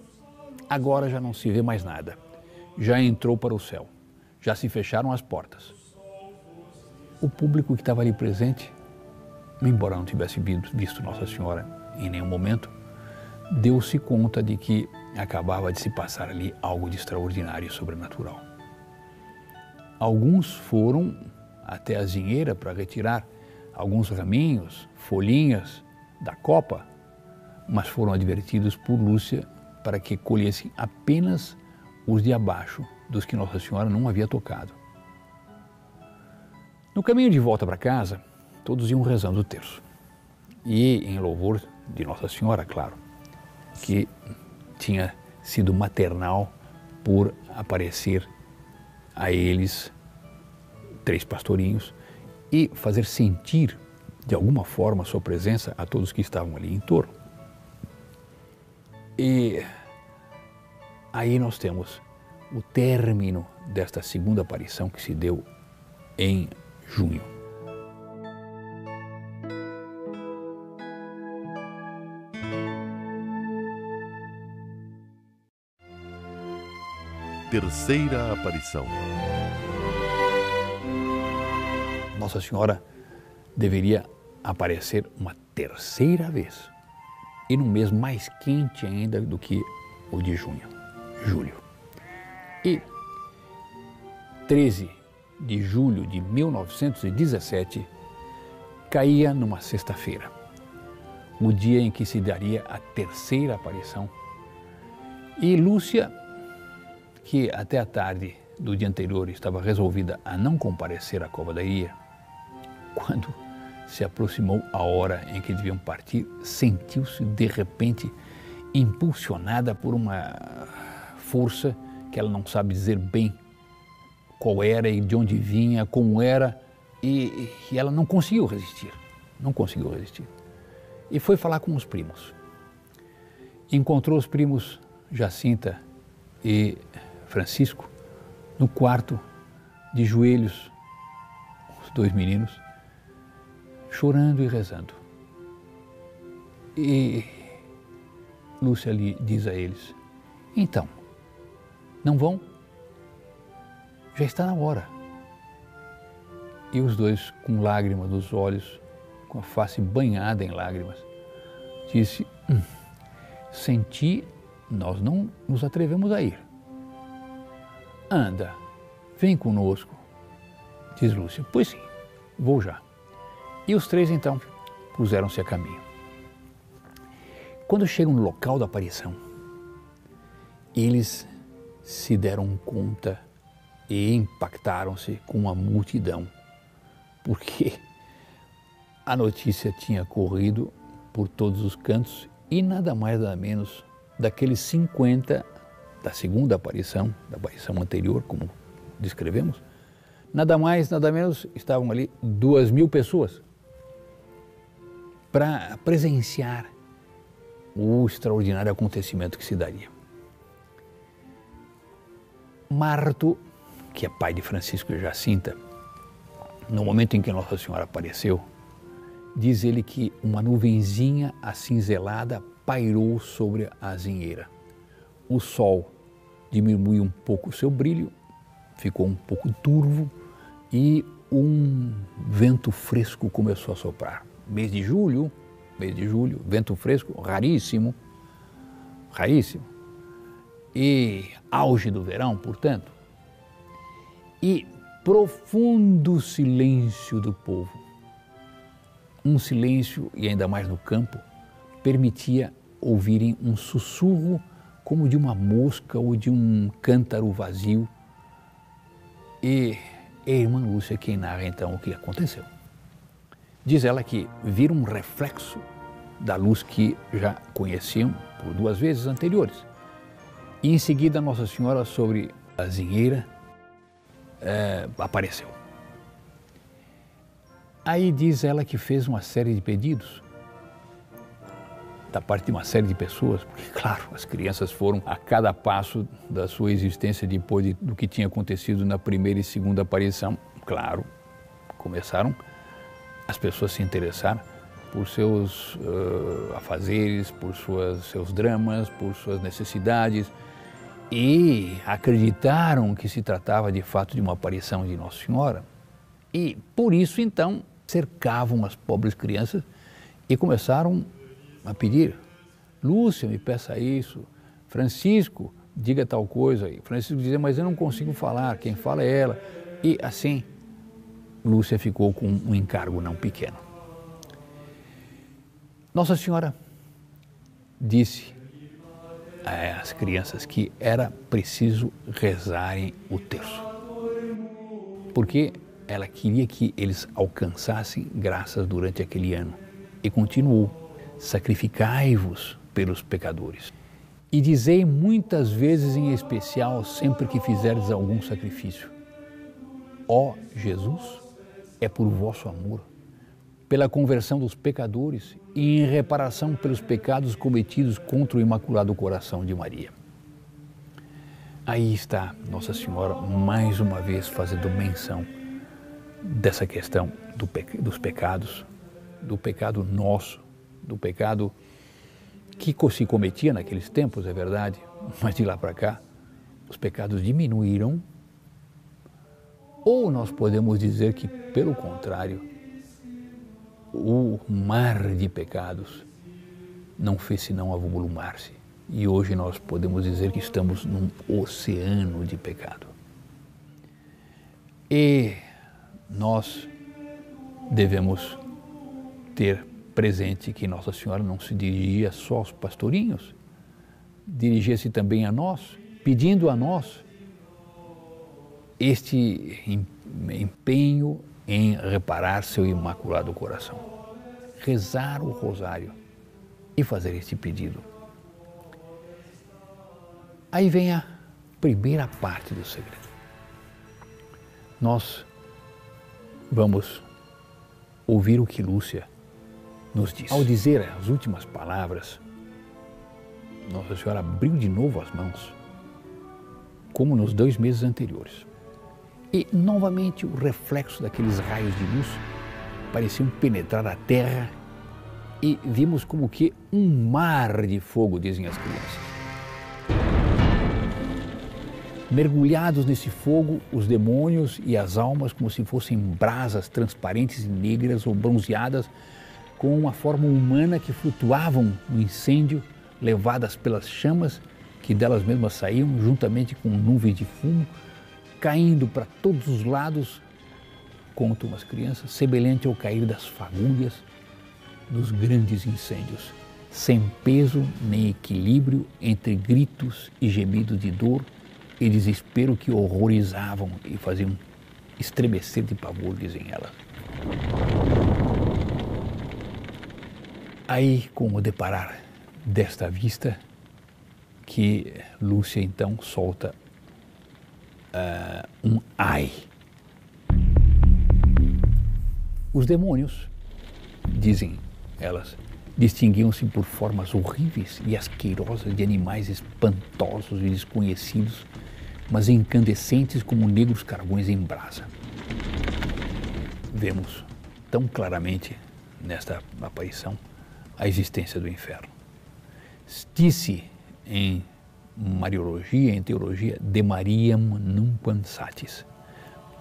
agora já não se vê mais nada. Já entrou para o céu, já se fecharam as portas. O público que estava ali presente, embora não tivesse visto Nossa Senhora em nenhum momento, deu-se conta de que acabava de se passar ali algo de extraordinário e sobrenatural. Alguns foram até a zinheira para retirar alguns raminhos, folhinhas da copa, mas foram advertidos por Lúcia para que colhessem apenas os de abaixo, dos que Nossa Senhora não havia tocado. No caminho de volta para casa, todos iam rezando o terço. E em louvor de Nossa Senhora, claro, que tinha sido maternal por aparecer a eles 3 pastorinhos e fazer sentir de alguma forma a sua presença a todos que estavam ali em torno. E aí nós temos o término desta segunda aparição que se deu em junho. Terceira aparição. Nossa Senhora deveria aparecer uma terceira vez, e num mês mais quente ainda do que o de junho, julho. E 13 de julho de 1917 caía numa sexta-feira, o dia em que se daria a terceira aparição. E Lúcia, que até a tarde do dia anterior estava resolvida a não comparecer à covadaria, quando se aproximou a hora em que deviam partir, sentiu-se de repente impulsionada por uma força que ela não sabe dizer bem qual era e de onde vinha, como era, e ela não conseguiu resistir, não conseguiu resistir. E foi falar com os primos. Encontrou os primos Jacinta e Francisco no quarto, de joelhos, os dois meninos, chorando e rezando. E Lúcia lhe diz a eles: então, não vão? Já está na hora. E os dois, com lágrimas nos olhos, com a face banhada em lágrimas, disse: sem ti, nós não nos atrevemos a ir. Anda, vem conosco, diz Lúcia. Pois sim, vou já. E os três, então, puseram-se a caminho. Quando chegam no local da aparição, eles se deram conta e impactaram-se com a multidão, porque a notícia tinha corrido por todos os cantos e nada mais nada menos daqueles 50 da segunda aparição, da aparição anterior, como descrevemos, nada mais, nada menos, estavam ali 2.000 pessoas para presenciar o extraordinário acontecimento que se daria. Marto, que é pai de Francisco e Jacinta, no momento em que Nossa Senhora apareceu, diz ele que uma nuvenzinha acinzelada pairou sobre a azinheira. O sol diminuiu um pouco o seu brilho, ficou um pouco turvo e um vento fresco começou a soprar. Mês de julho, vento fresco, raríssimo, e auge do verão, portanto, e profundo silêncio do povo. Um silêncio, e ainda mais no campo, permitia ouvirem um sussurro como de uma mosca ou de um cântaro vazio. E é a irmã Lúcia quem narra então o que aconteceu. Diz ela que viram um reflexo da luz que já conheciam por 2 vezes anteriores. E em seguida Nossa Senhora sobre a azinheira apareceu. Aí diz ela que fez uma série de pedidos da parte de uma série de pessoas, porque, claro, as crianças foram a cada passo da sua existência depois do que tinha acontecido na primeira e segunda aparição. Claro, começaram as pessoas a se interessar por seus afazeres, por seus dramas, por suas necessidades, e acreditaram que se tratava de fato de uma aparição de Nossa Senhora. E por isso, então, cercavam as pobres crianças e começaram a pedir: Lúcia, me peça isso, Francisco, diga tal coisa. E Francisco dizia: mas eu não consigo falar, quem fala é ela. E assim, Lúcia ficou com um encargo não pequeno. Nossa Senhora disse às crianças que era preciso rezarem o terço, porque ela queria que eles alcançassem graças durante aquele ano. E continuou: sacrificai-vos pelos pecadores. E dizei muitas vezes, em especial, sempre que fizerdes algum sacrifício: ó Jesus, é por vosso amor, pela conversão dos pecadores e em reparação pelos pecados cometidos contra o Imaculado Coração de Maria. Aí está Nossa Senhora mais uma vez fazendo menção dessa questão dos pecados, do pecado nosso, do pecado que se cometia naqueles tempos, é verdade, mas de lá para cá os pecados diminuíram, ou nós podemos dizer que, pelo contrário, o mar de pecados não fez senão avolumar-se. E hoje nós podemos dizer que estamos num oceano de pecado. E nós devemos ter presente que Nossa Senhora não se dirigia só aos pastorinhos, dirigia-se também a nós, pedindo a nós este empenho em reparar seu Imaculado Coração, rezar o rosário e fazer este pedido. Aí vem a primeira parte do segredo. nós vamos ouvir o que Lúcia nos diz. Ao dizer as últimas palavras, Nossa Senhora abriu de novo as mãos, como nos 2 meses anteriores. E, novamente, o reflexo daqueles raios de luz pareciam penetrar a terra e vimos como que um mar de fogo, dizem as crianças. Mergulhados nesse fogo, os demônios e as almas como se fossem brasas transparentes e negras ou bronzeadas com uma forma humana que flutuavam no incêndio, levadas pelas chamas que delas mesmas saíam, juntamente com nuvens de fumo, caindo para todos os lados, contam as crianças, semelhante ao cair das fagulhas dos grandes incêndios, sem peso nem equilíbrio entre gritos e gemidos de dor e desespero que horrorizavam e faziam estremecer de pavor, dizem elas. Aí, com o deparar desta vista, que Lúcia então solta um ai. Os demônios, dizem elas, distinguiam-se por formas horríveis e asquerosas de animais espantosos e desconhecidos, mas incandescentes como negros carvões em brasa. Vemos tão claramente nesta aparição a existência do inferno. Disse em Mariologia, em teologia, de Mariam nunquam satis,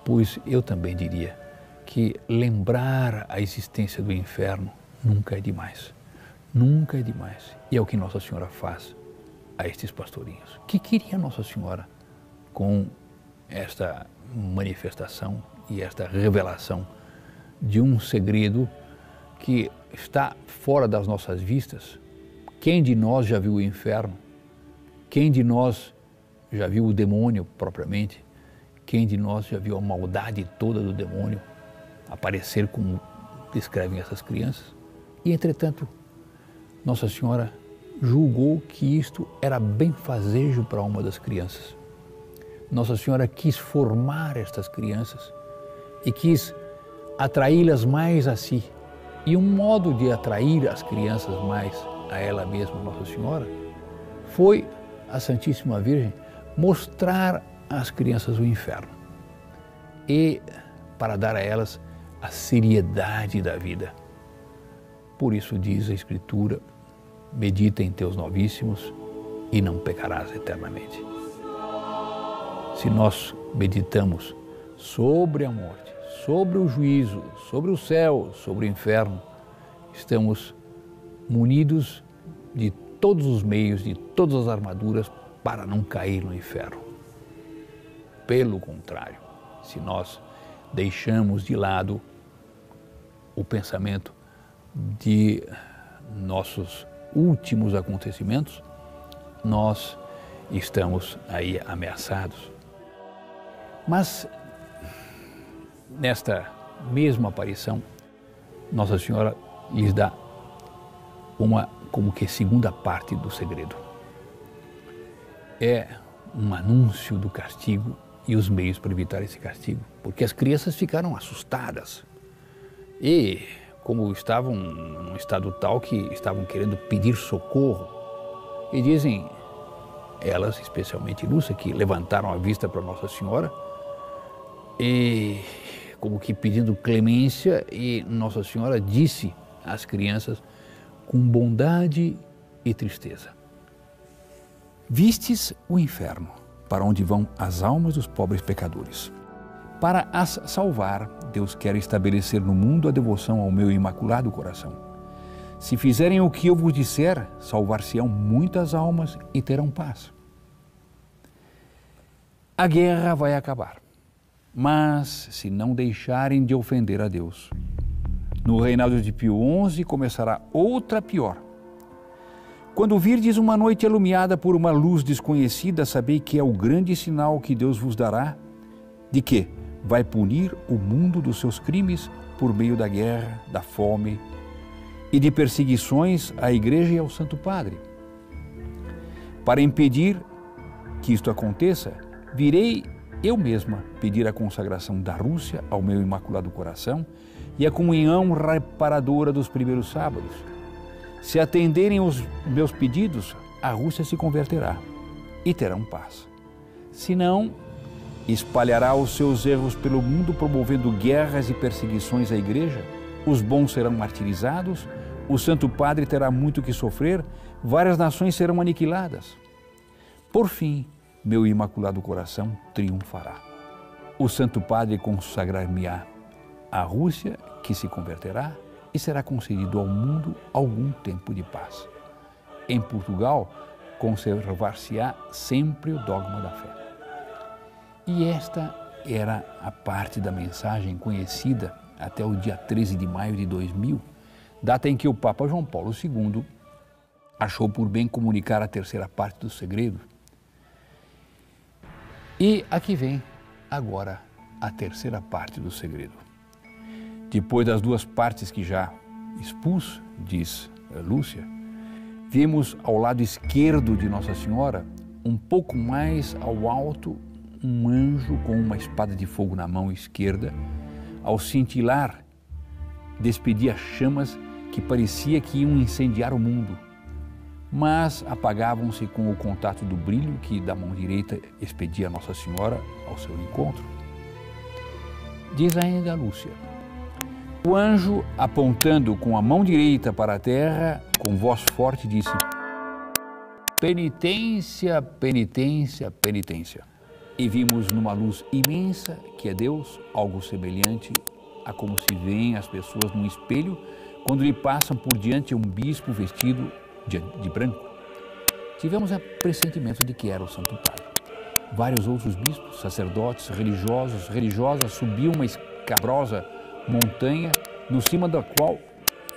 pois eu também diria que lembrar a existência do inferno nunca é demais. Nunca é demais. E é o que Nossa Senhora faz a estes pastorinhos. O que queria Nossa Senhora com esta manifestação e esta revelação de um segredo que está fora das nossas vistas? Quem de nós já viu o inferno? Quem de nós já viu o demônio propriamente? Quem de nós já viu a maldade toda do demônio aparecer como descrevem essas crianças? E, entretanto, Nossa Senhora julgou que isto era benfazejo para a alma das crianças. Nossa Senhora quis formar estas crianças e quis atraí-las mais a si. E um modo de atrair as crianças mais a ela mesma, Nossa Senhora, foi a Santíssima Virgem mostrar às crianças o inferno e para dar a elas a seriedade da vida. Por isso diz a Escritura: medita em teus novíssimos e não pecarás eternamente. Se nós meditamos sobre a morte, sobre o juízo, sobre o céu, sobre o inferno, estamos munidos de todos os meios, de todas as armaduras para não cair no inferno. Pelo contrário, se nós deixamos de lado o pensamento de nossos últimos acontecimentos, nós estamos aí ameaçados. Mas, nesta mesma aparição, Nossa Senhora lhes dá uma, como que segunda parte do segredo. É um anúncio do castigo e os meios para evitar esse castigo, porque as crianças ficaram assustadas e, como estavam num estado tal que estavam querendo pedir socorro, e dizem elas, especialmente Lúcia, que levantaram a vista para Nossa Senhora e como que pedindo clemência, e Nossa Senhora disse às crianças com bondade e tristeza: vistes o inferno, para onde vão as almas dos pobres pecadores. Para as salvar, Deus quer estabelecer no mundo a devoção ao meu imaculado coração. Se fizerem o que eu vos disser, salvar-se-ão muitas almas e terão paz. A guerra vai acabar, mas se não deixarem de ofender a Deus, no reinado de Pio XI começará outra pior. Quando virdes uma noite iluminada por uma luz desconhecida, sabei que é o grande sinal que Deus vos dará, de que vai punir o mundo dos seus crimes por meio da guerra, da fome e de perseguições à Igreja e ao Santo Padre. Para impedir que isto aconteça, virei eu mesma pedir a consagração da Rússia ao meu Imaculado Coração e a comunhão reparadora dos primeiros sábados. Se atenderem os meus pedidos, a Rússia se converterá e terão paz. Se não, espalhará os seus erros pelo mundo, promovendo guerras e perseguições à Igreja. Os bons serão martirizados, o Santo Padre terá muito que sofrer, várias nações serão aniquiladas. Por fim, meu Imaculado Coração triunfará. O Santo Padre consagrar-me-á à Rússia, que se converterá, e será concedido ao mundo algum tempo de paz. Em Portugal, conservar-se-á sempre o dogma da fé. E esta era a parte da mensagem conhecida até o dia 13 de maio de 2000, data em que o Papa João Paulo II achou por bem comunicar a terceira parte do segredo. E aqui vem agora a terceira parte do segredo. Depois das duas partes que já expus, diz Lúcia, vimos ao lado esquerdo de Nossa Senhora, um pouco mais ao alto, um anjo com uma espada de fogo na mão esquerda. Ao cintilar, despedia chamas que parecia que iam incendiar o mundo, mas apagavam-se com o contato do brilho que da mão direita expedia Nossa Senhora ao seu encontro. Diz ainda Lúcia: o anjo, apontando com a mão direita para a terra, com voz forte disse: penitência, penitência, penitência. E vimos numa luz imensa, que é Deus, algo semelhante a como se veem as pessoas num espelho quando lhe passam por diante um bispo vestido de branco. Tivemos o pressentimento de que era o Santo Padre. Vários outros bispos, sacerdotes, religiosos, religiosas subiam uma escabrosa montanha, no cima da qual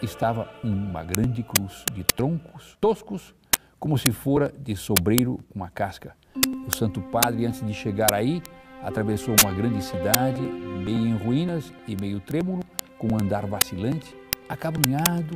estava uma grande cruz de troncos toscos, como se fora de sobreiro com uma casca. O Santo Padre, antes de chegar aí, atravessou uma grande cidade, meio em ruínas e meio trêmulo, com um andar vacilante, acabrunhado.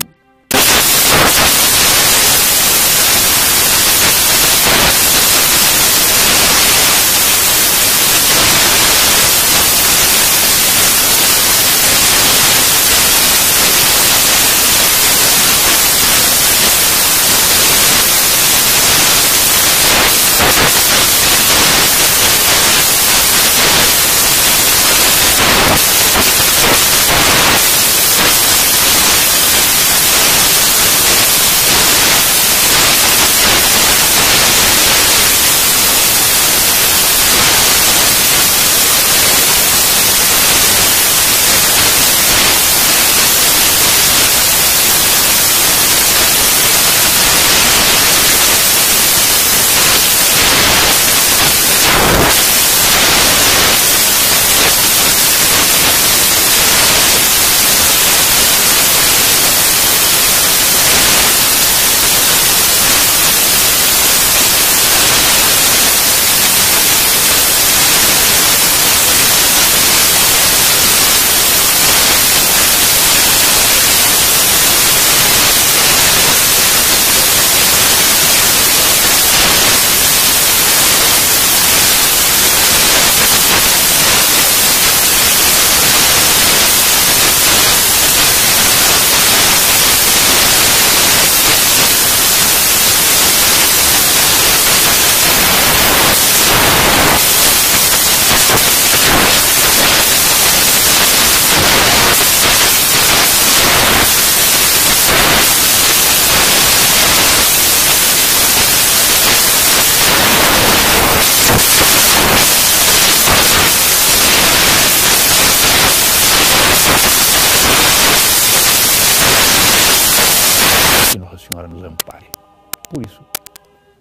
Por isso,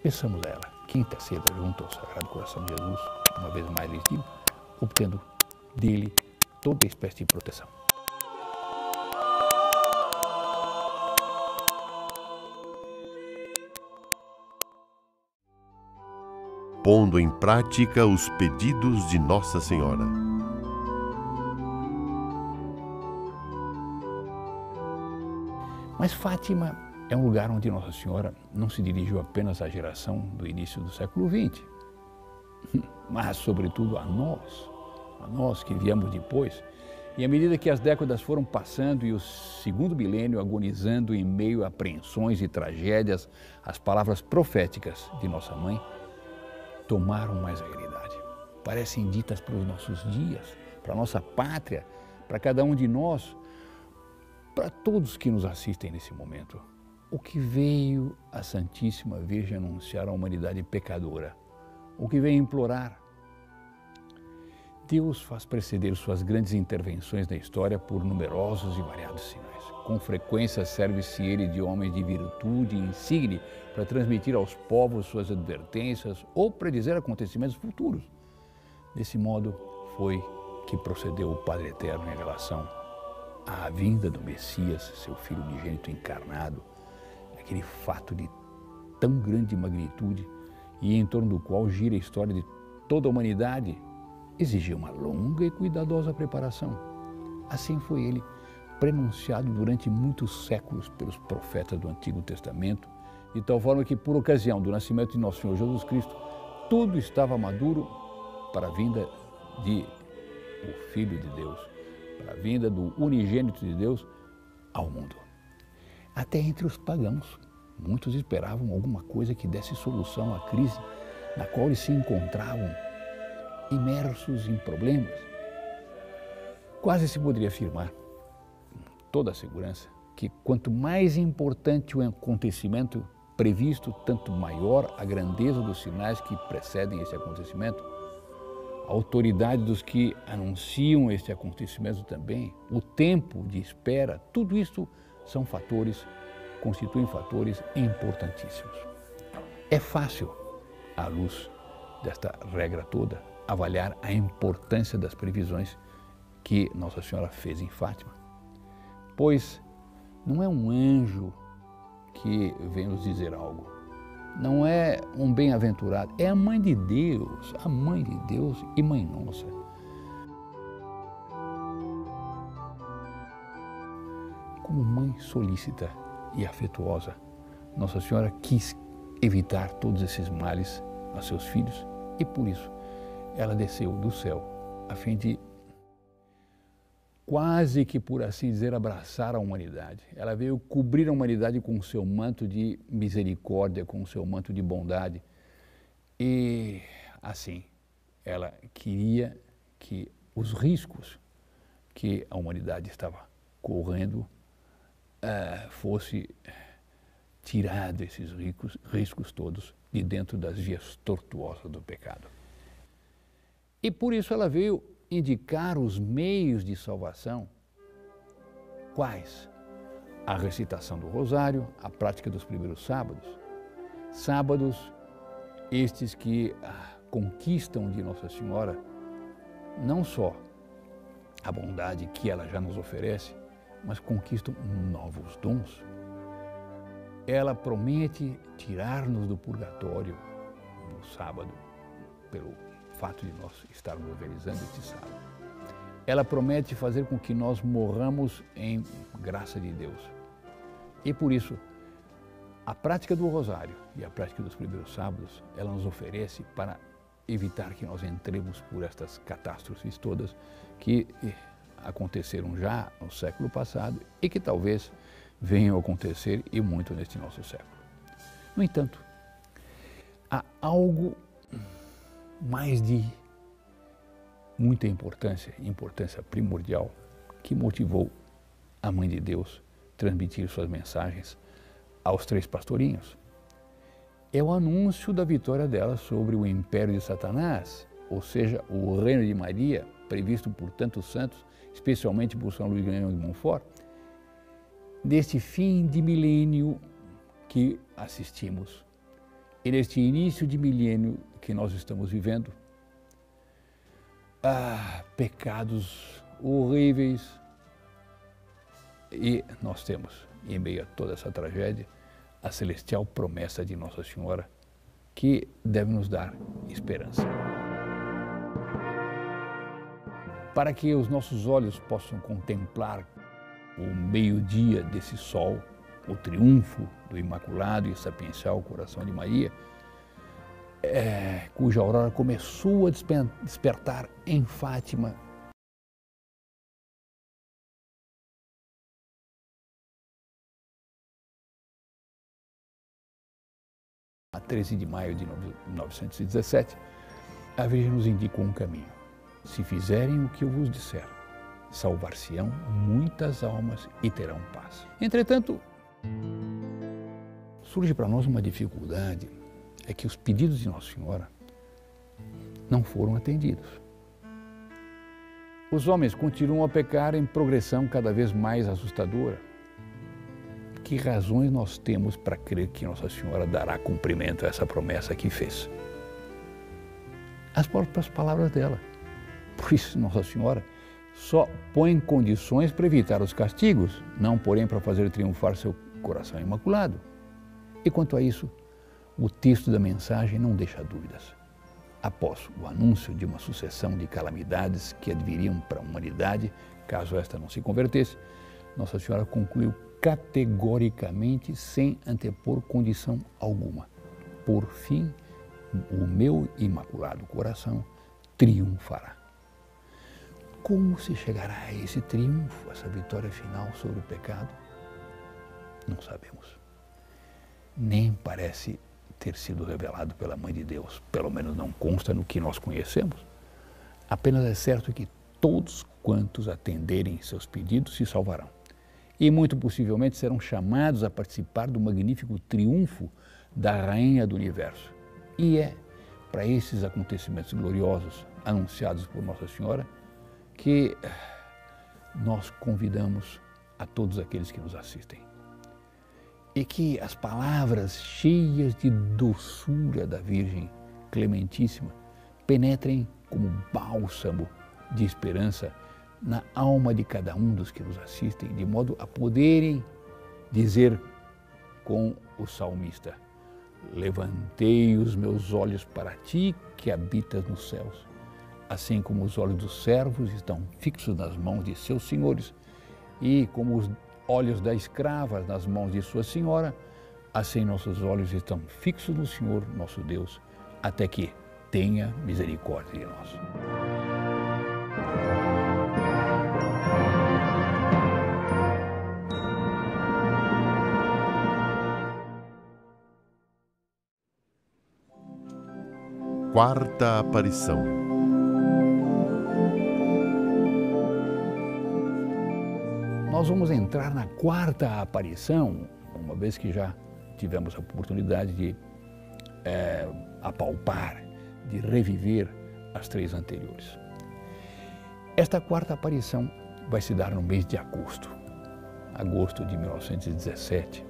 peçamos a ela que interceda junto ao Sagrado Coração de Jesus, uma vez mais lhes digo, obtendo dele toda espécie de proteção. Pondo em prática os pedidos de Nossa Senhora. Mas Fátima é um lugar onde Nossa Senhora não se dirigiu apenas à geração do início do século XX. mas sobretudo a nós que viemos depois. E à medida que as décadas foram passando e o segundo milênio agonizando em meio a apreensões e tragédias, as palavras proféticas de nossa mãe tomaram mais a realidade. Parecem ditas para os nossos dias, para a nossa pátria, para cada um de nós, para todos que nos assistem nesse momento. O que veio a Santíssima Virgem anunciar à humanidade pecadora? O que veio implorar? Deus faz preceder suas grandes intervenções na história por numerosos e variados sinais. Com frequência serve-se ele de homem de virtude insigne para transmitir aos povos suas advertências ou predizer acontecimentos futuros. Desse modo foi que procedeu o Padre Eterno em relação à vinda do Messias, seu Filho unigênito encarnado, aquele fato de tão grande magnitude e em torno do qual gira a história de toda a humanidade, exigiu uma longa e cuidadosa preparação. Assim foi ele prenunciado durante muitos séculos pelos profetas do Antigo Testamento, de tal forma que, por ocasião do nascimento de nosso Senhor Jesus Cristo, tudo estava maduro para a vinda de o Filho de Deus, para a vinda do unigênito de Deus ao mundo. Até entre os pagãos, muitos esperavam alguma coisa que desse solução à crise na qual eles se encontravam imersos em problemas. Quase se poderia afirmar, com toda a segurança, que quanto mais importante o acontecimento previsto, tanto maior a grandeza dos sinais que precedem esse acontecimento, a autoridade dos que anunciam este acontecimento também, o tempo de espera, tudo isso são fatores, constituem fatores importantíssimos. É fácil, à luz desta regra toda, avaliar a importância das previsões que Nossa Senhora fez em Fátima. Pois não é um anjo que vem nos dizer algo, não é um bem-aventurado, é a Mãe de Deus e Mãe Nossa. Como mãe solícita e afetuosa, Nossa Senhora quis evitar todos esses males a seus filhos e por isso ela desceu do céu a fim de quase que, por assim dizer, abraçar a humanidade. Ela veio cobrir a humanidade com o seu manto de misericórdia, com o seu manto de bondade. E, assim, ela queria que os riscos que a humanidade estava correndo fosse tirado esses riscos todos de dentro das vias tortuosas do pecado. E por isso ela veio indicar os meios de salvação. Quais? A recitação do rosário, a prática dos primeiros sábados. Sábados estes que conquistam de Nossa Senhora não só a bondade que ela já nos oferece, mas conquistam novos dons. Ela promete tirar-nos do purgatório no sábado, pelo fato de nós estarmos realizando este sábado. Ela promete fazer com que nós morramos em graça de Deus. E por isso, a prática do rosário e a prática dos primeiros sábados, ela nos oferece para evitar que nós entremos por estas catástrofes todas que aconteceram já no século passado e que talvez venham a acontecer e muito neste nosso século. No entanto, há algo mais de muita importância primordial, que motivou a Mãe de Deus transmitir suas mensagens aos 3 pastorinhos. É o anúncio da vitória dela sobre o império de Satanás, ou seja, o reino de Maria, previsto por tantos santos, especialmente por São Luís Grignion de Montfort, deste fim de milênio que assistimos. E neste início de milênio que nós estamos vivendo, pecados horríveis, e nós temos, em meio a toda essa tragédia, a celestial promessa de Nossa Senhora, que deve nos dar esperança. Para que os nossos olhos possam contemplar o meio-dia desse sol, o triunfo do Imaculado e Sapiencial Coração de Maria, cuja aurora começou a despertar em Fátima. A 13 de maio de 1917, a Virgem nos indicou um caminho. Se fizerem o que eu vos disser, salvar-se-ão muitas almas e terão paz. Entretanto, surge para nós uma dificuldade, é que os pedidos de Nossa Senhora não foram atendidos. Os homens continuam a pecar em progressão cada vez mais assustadora. Que razões nós temos para crer que Nossa Senhora dará cumprimento a essa promessa que fez? As próprias palavras dela. Por isso, Nossa Senhora só põe condições para evitar os castigos, não porém para fazer triunfar seu coração imaculado. E quanto a isso, o texto da mensagem não deixa dúvidas. Após o anúncio de uma sucessão de calamidades que adviriam para a humanidade, caso esta não se convertesse, Nossa Senhora concluiu categoricamente, sem antepor condição alguma: por fim, o meu imaculado coração triunfará. Como se chegará a esse triunfo, essa vitória final sobre o pecado? Não sabemos. Nem parece ter sido revelado pela Mãe de Deus, pelo menos não consta no que nós conhecemos. Apenas é certo que todos quantos atenderem seus pedidos se salvarão. E muito possivelmente serão chamados a participar do magnífico triunfo da Rainha do Universo. E é para esses acontecimentos gloriosos anunciados por Nossa Senhora que nós convidamos a todos aqueles que nos assistem. E que as palavras cheias de doçura da Virgem Clementíssima penetrem como bálsamo de esperança na alma de cada um dos que nos assistem, de modo a poderem dizer com o salmista: levantei os meus olhos para ti que habitas nos céus. Assim como os olhos dos servos estão fixos nas mãos de seus senhores e como os olhos da escrava nas mãos de sua senhora, assim nossos olhos estão fixos no Senhor, nosso Deus, até que tenha misericórdia de nós. Quarta aparição. Nós vamos entrar na quarta aparição, uma vez que já tivemos a oportunidade de apalpar, de reviver as três anteriores. Esta quarta aparição vai se dar no mês de agosto de 1917.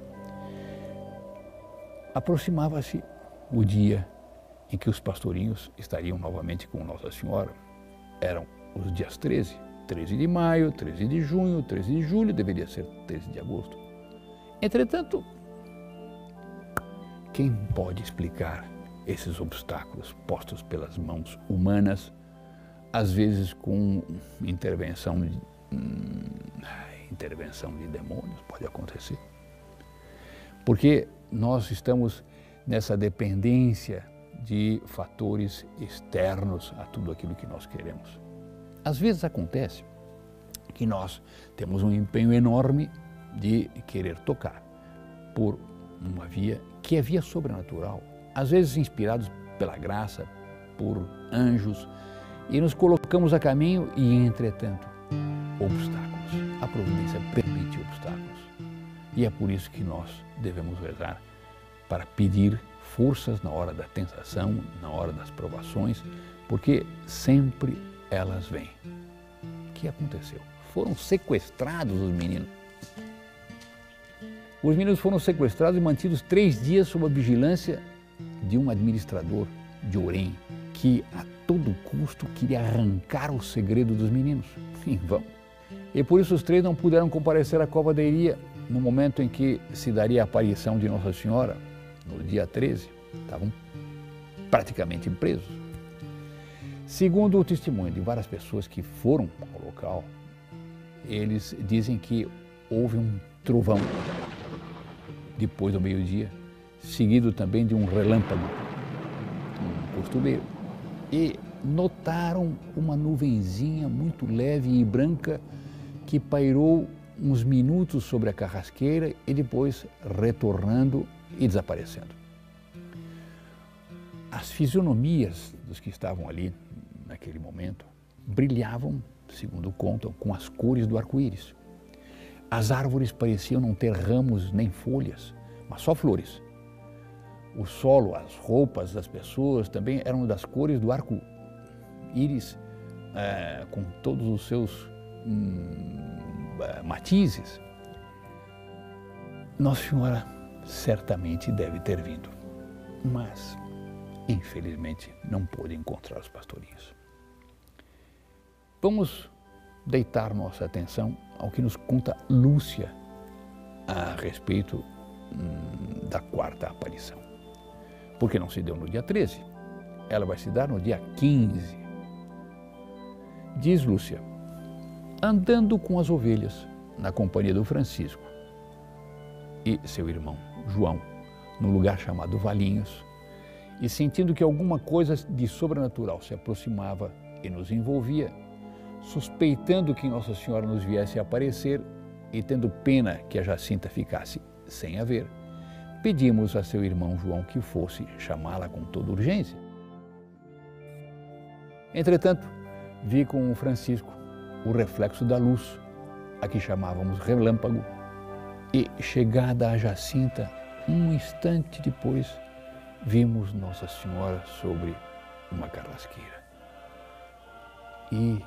Aproximava-se o dia em que os pastorinhos estariam novamente com Nossa Senhora. Eram os dias 13 de maio, 13 de junho, 13 de julho, deveria ser 13 de agosto. Entretanto, quem pode explicar esses obstáculos postos pelas mãos humanas, às vezes com intervenção de demônios, pode acontecer? Porque nós estamos nessa dependência de fatores externos a tudo aquilo que nós queremos. Às vezes acontece que nós temos um empenho enorme de querer tocar por uma via que é via sobrenatural, às vezes inspirados pela graça, por anjos, e nos colocamos a caminho e, entretanto, obstáculos. A providência permite obstáculos. E é por isso que nós devemos rezar para pedir forças na hora da tentação, na hora das provações, porque sempre elas vêm. O que aconteceu? Foram sequestrados os meninos. Os meninos foram sequestrados e mantidos 3 dias sob a vigilância de um administrador de Orém, que a todo custo queria arrancar o segredo dos meninos. Em vão. E por isso os 3 não puderam comparecer à cova da Iria no momento em que se daria a aparição de Nossa Senhora, no dia 13. Estavam praticamente presos. Segundo o testemunho de várias pessoas que foram ao local, eles dizem que houve um trovão depois do meio-dia, seguido também de um relâmpago, costumeiro e notaram uma nuvenzinha muito leve e branca que pairou uns minutos sobre a carrasqueira e depois retornando e desaparecendo. As fisionomias dos que estavam ali naquele momento brilhavam, segundo contam, com as cores do arco-íris. As árvores pareciam não ter ramos nem folhas, mas só flores. O solo, as roupas das pessoas também eram das cores do arco-íris, com todos os seus matizes. Nossa Senhora certamente deve ter vindo, mas infelizmente não pôde encontrar os pastorinhos. Vamos deitar nossa atenção ao que nos conta Lúcia a respeito da quarta aparição. Porque não se deu no dia 13, ela vai se dar no dia 15. Diz Lúcia: andando com as ovelhas na companhia do Francisco e seu irmão João, no lugar chamado Valinhos, e sentindo que alguma coisa de sobrenatural se aproximava e nos envolvia, suspeitando que Nossa Senhora nos viesse a aparecer e tendo pena que a Jacinta ficasse sem a ver, pedimos a seu irmão João que fosse chamá-la com toda urgência. Entretanto, vi com o Francisco o reflexo da luz, a que chamávamos relâmpago, e, chegada a Jacinta, um instante depois, vimos Nossa Senhora sobre uma carrasqueira. E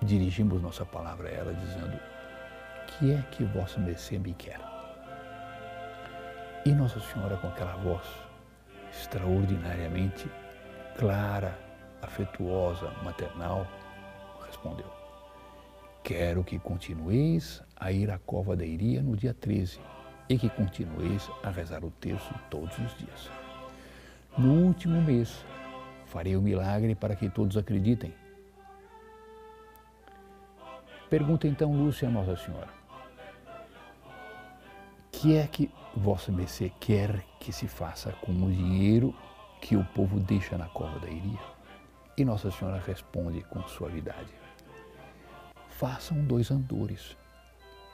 dirigimos nossa palavra a ela, dizendo: que é que vossa mercê me quer? E Nossa Senhora, com aquela voz extraordinariamente clara, afetuosa, maternal, respondeu: quero que continueis a ir à cova da Iria no dia 13 e que continueis a rezar o terço todos os dias. No último mês farei o milagre para que todos acreditem. Pergunta então Lúcia a Nossa Senhora: que é que vossa mercê quer que se faça com o dinheiro que o povo deixa na cova da Iria? E Nossa Senhora responde com suavidade: façam 2 andores.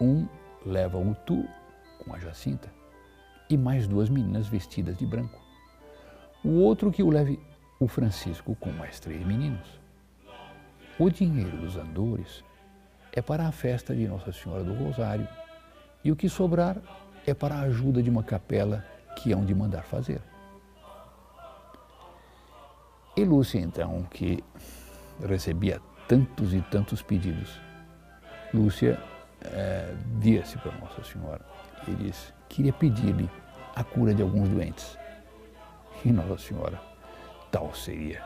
Um leva o tu com a Jacinta e mais 2 meninas vestidas de branco. O outro que o leve o Francisco com mais 3 meninos. O dinheiro dos andores é para a festa de Nossa Senhora do Rosário e o que sobrar é para a ajuda de uma capela que hão de mandar fazer. E Lúcia, então, que recebia tantos e tantos pedidos, Lúcia vira-se para Nossa Senhora e diz: queria pedir-lhe a cura de alguns doentes. E Nossa Senhora, tal seria,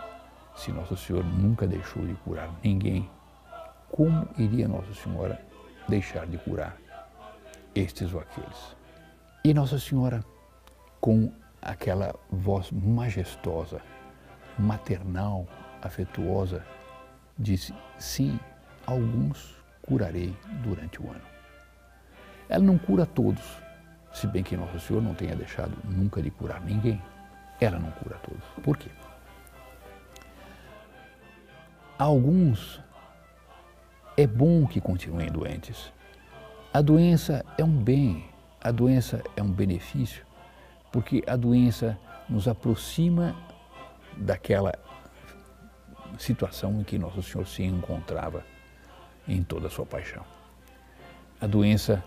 se Nosso Senhor nunca deixou de curar ninguém, como iria Nossa Senhora deixar de curar estes ou aqueles? E Nossa Senhora, com aquela voz majestosa, maternal, afetuosa, disse: sim, alguns curarei durante o ano. Ela não cura todos, se bem que Nosso Senhor não tenha deixado nunca de curar ninguém. Ela não cura todos. Por quê? Alguns é bom que continuem doentes. A doença é um bem, a doença é um benefício, porque a doença nos aproxima daquela situação em que Nosso Senhor se encontrava em toda a sua paixão. A doença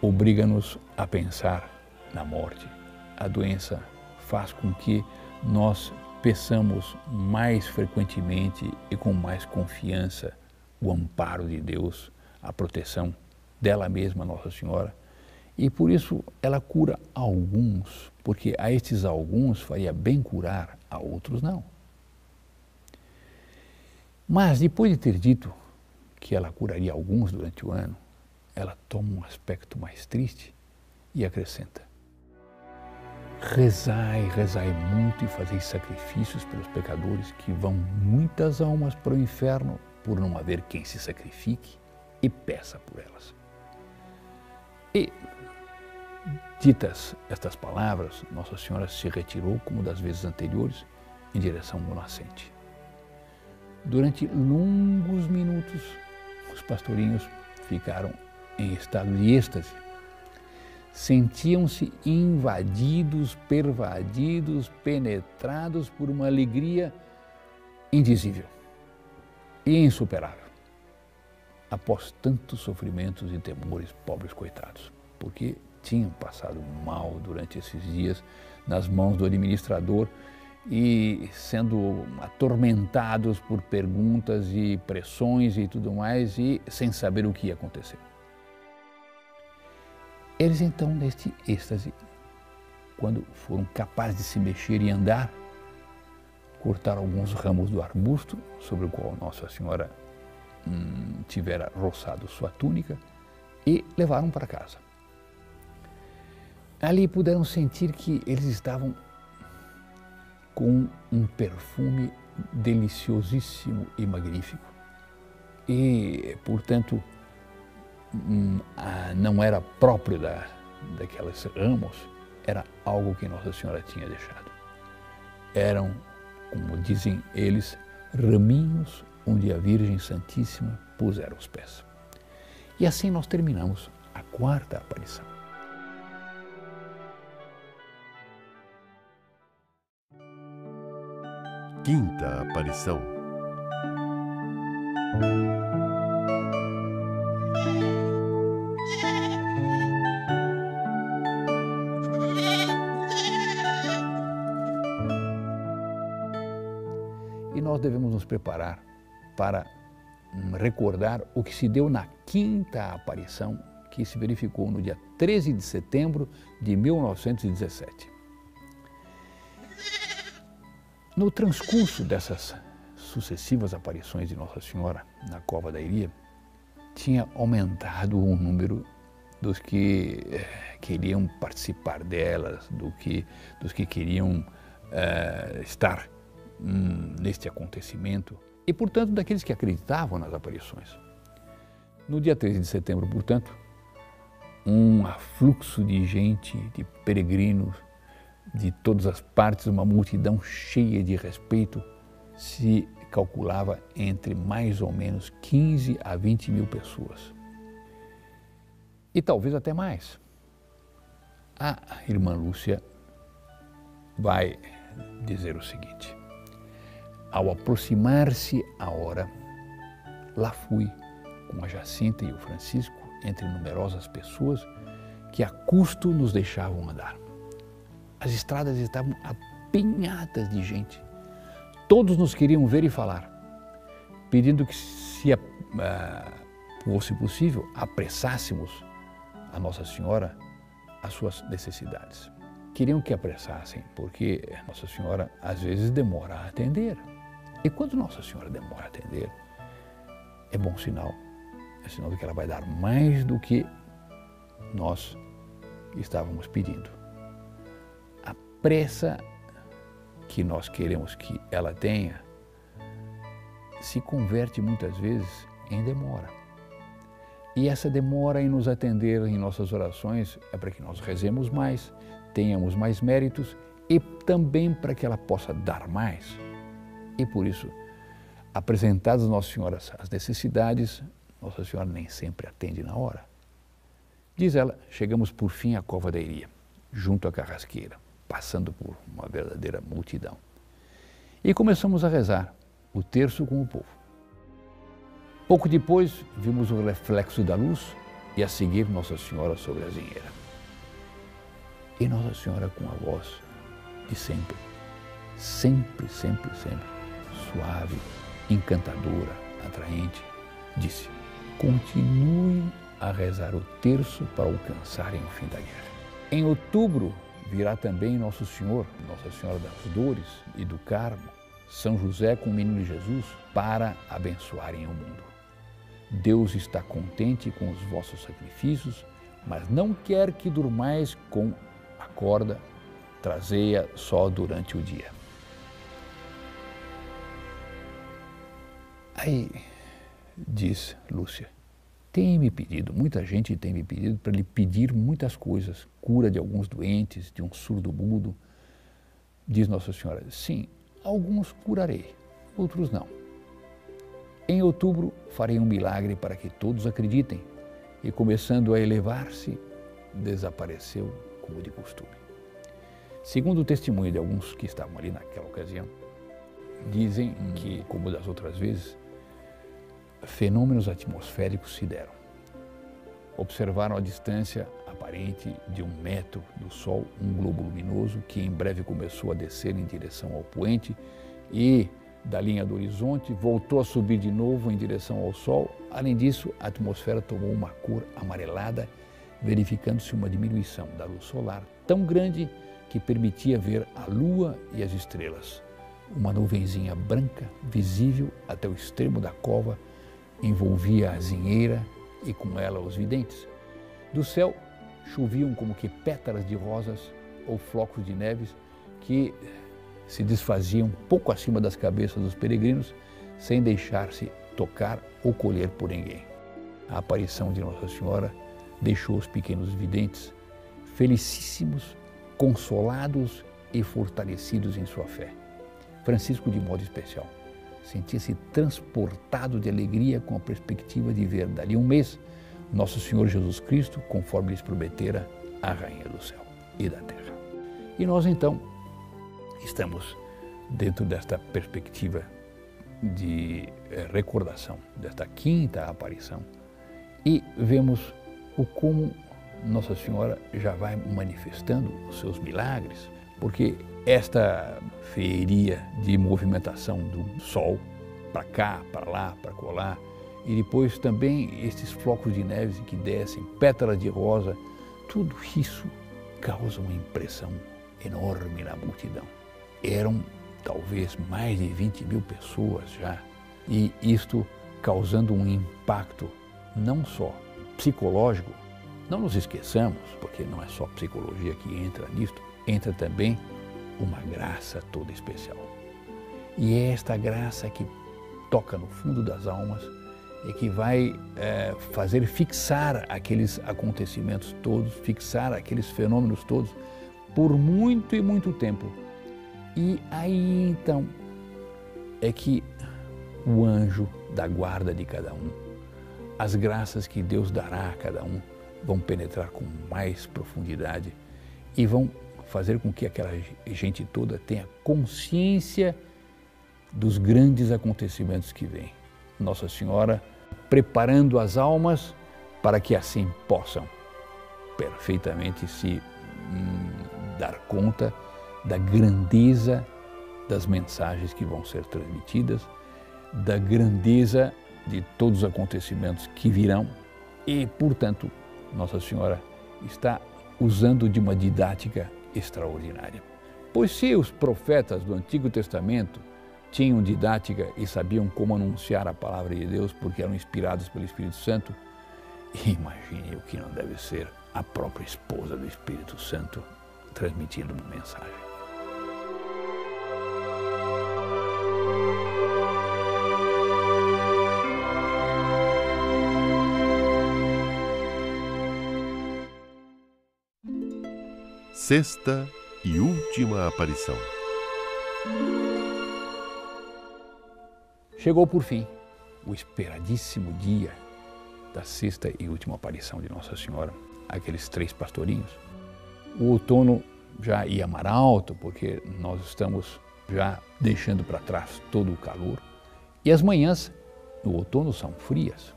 obriga-nos a pensar na morte. A doença faz com que nós peçamos mais frequentemente e com mais confiança o amparo de Deus, a proteção dela mesma, Nossa Senhora. E por isso ela cura alguns, porque a estes alguns faria bem curar, a outros não. Mas depois de ter dito que ela curaria alguns durante o ano, ela toma um aspecto mais triste e acrescenta: rezai, rezai muito e fazei sacrifícios pelos pecadores, que vão muitas almas para o inferno por não haver quem se sacrifique e peça por elas. E Ditas estas palavras, Nossa Senhora se retirou, como das vezes anteriores, em direção ao nascente. Durante longos minutos, os pastorinhos ficaram em estado de êxtase. Sentiam-se invadidos, pervadidos, penetrados por uma alegria indizível e insuperável. Após tantos sofrimentos e temores, pobres coitados, porque tinham passado mal durante esses dias nas mãos do administrador e sendo atormentados por perguntas e pressões e tudo mais e sem saber o que ia acontecer. Eles então, neste êxtase, quando foram capazes de se mexer e andar, cortaram alguns ramos do arbusto sobre o qual Nossa Senhora tivera roçado sua túnica e levaram para casa. Ali puderam sentir que eles estavam com um perfume deliciosíssimo e magnífico. E, portanto, não era próprio daqueles ramos, era algo que Nossa Senhora tinha deixado. Eram, como dizem eles, raminhos onde a Virgem Santíssima pusera os pés. E assim nós terminamos a quarta aparição. Quinta aparição. E nós devemos nos preparar para recordar o que se deu na quinta aparição, que se verificou no dia 13 de setembro de 1917. No transcurso dessas sucessivas aparições de Nossa Senhora na Cova da Iria, tinha aumentado o número dos que queriam participar delas, dos que queriam estar neste acontecimento e, portanto, daqueles que acreditavam nas aparições. No dia 13 de setembro, portanto, um afluxo de gente, de peregrinos, de todas as partes, uma multidão cheia de respeito, se calculava entre mais ou menos 15 a 20 mil pessoas. E talvez até mais. A irmã Lúcia vai dizer o seguinte: ao aproximar-se a hora, lá fui com a Jacinta e o Francisco, entre numerosas pessoas que a custo nos deixavam andar. As estradas estavam apinhadas de gente. Todos nos queriam ver e falar, pedindo que, se fosse possível, apressássemos a Nossa Senhora as suas necessidades. Queriam que apressassem, porque Nossa Senhora às vezes demora a atender. E quando Nossa Senhora demora a atender, é bom sinal. É sinal de que ela vai dar mais do que nós estávamos pedindo. A pressa que nós queremos que ela tenha se converte muitas vezes em demora. E essa demora em nos atender em nossas orações é para que nós rezemos mais, tenhamos mais méritos e também para que ela possa dar mais. E por isso, apresentadas Nossa Senhora as necessidades, Nossa Senhora nem sempre atende na hora. Diz ela, chegamos por fim à Cova da Iria, junto à carrasqueira, passando por uma verdadeira multidão. E começamos a rezar o terço com o povo. Pouco depois, vimos o reflexo da luz e a seguir Nossa Senhora sobre a zinheira. E Nossa Senhora com a voz de sempre, sempre, sempre, sempre, suave, encantadora, atraente, disse: continuem a rezar o terço para alcançarem o fim da guerra. Em outubro virá também Nosso Senhor, Nossa Senhora das Dores e do Carmo, São José com o Menino Jesus, para abençoarem o mundo. Deus está contente com os vossos sacrifícios, mas não quer que durmais com a corda, trazei-a só durante o dia. Aí, diz Lúcia, tem me pedido, muita gente tem me pedido para lhe pedir muitas coisas, cura de alguns doentes, de um surdo-mudo. Diz Nossa Senhora, sim, alguns curarei, outros não. Em outubro farei um milagre para que todos acreditem, e começando a elevar-se, desapareceu como de costume. Segundo o testemunho de alguns que estavam ali naquela ocasião, dizem que, como das outras vezes, fenômenos atmosféricos se deram. Observaram a distância aparente de 1 metro do Sol um globo luminoso que em breve começou a descer em direção ao poente e, da linha do horizonte, voltou a subir de novo em direção ao Sol. Além disso, a atmosfera tomou uma cor amarelada, verificando-se uma diminuição da luz solar tão grande que permitia ver a Lua e as estrelas. Uma nuvenzinha branca, visível até o extremo da cova, envolvia a azinheira e com ela os videntes. Do céu choviam como que pétalas de rosas ou flocos de neves que se desfaziam pouco acima das cabeças dos peregrinos sem deixar-se tocar ou colher por ninguém. A aparição de Nossa Senhora deixou os pequenos videntes felicíssimos, consolados e fortalecidos em sua fé. Francisco, de modo especial, sentia-se transportado de alegria com a perspectiva de ver, dali 1 mês, Nosso Senhor Jesus Cristo, conforme lhes prometera a Rainha do Céu e da Terra. E nós, então, estamos dentro desta perspectiva de recordação, desta 5ª aparição, e vemos o como Nossa Senhora já vai manifestando os seus milagres, porque esta feria de movimentação do Sol, para cá, para lá, para colar, e depois também estes flocos de neve que descem, pétalas de rosa, tudo isso causa uma impressão enorme na multidão. Eram talvez mais de 20.000 pessoas já, e isto causando um impacto não só psicológico, não nos esqueçamos, porque não é só psicologia que entra nisto, entra também uma graça toda especial. E é esta graça que toca no fundo das almas e que vai fazer fixar aqueles acontecimentos todos, fixar aqueles fenômenos todos por muito e muito tempo. E aí então é que o anjo da guarda de cada um, as graças que Deus dará a cada um, vão penetrar com mais profundidade e vão fazer com que aquela gente toda tenha consciência dos grandes acontecimentos que vêm. Nossa Senhora preparando as almas para que assim possam perfeitamente se dar conta da grandeza das mensagens que vão ser transmitidas, da grandeza de todos os acontecimentos que virão e, portanto, Nossa Senhora está usando de uma didática extraordinária. Pois se os profetas do Antigo Testamento tinham didática e sabiam como anunciar a palavra de Deus porque eram inspirados pelo Espírito Santo, imagine o que não deve ser a própria esposa do Espírito Santo transmitindo uma mensagem. Sexta e última aparição. Chegou por fim o esperadíssimo dia da sexta e última aparição de Nossa Senhora, aqueles 3 pastorinhos. O outono já ia mar alto, porque nós estamos já deixando para trás todo o calor. E as manhãs no outono são frias.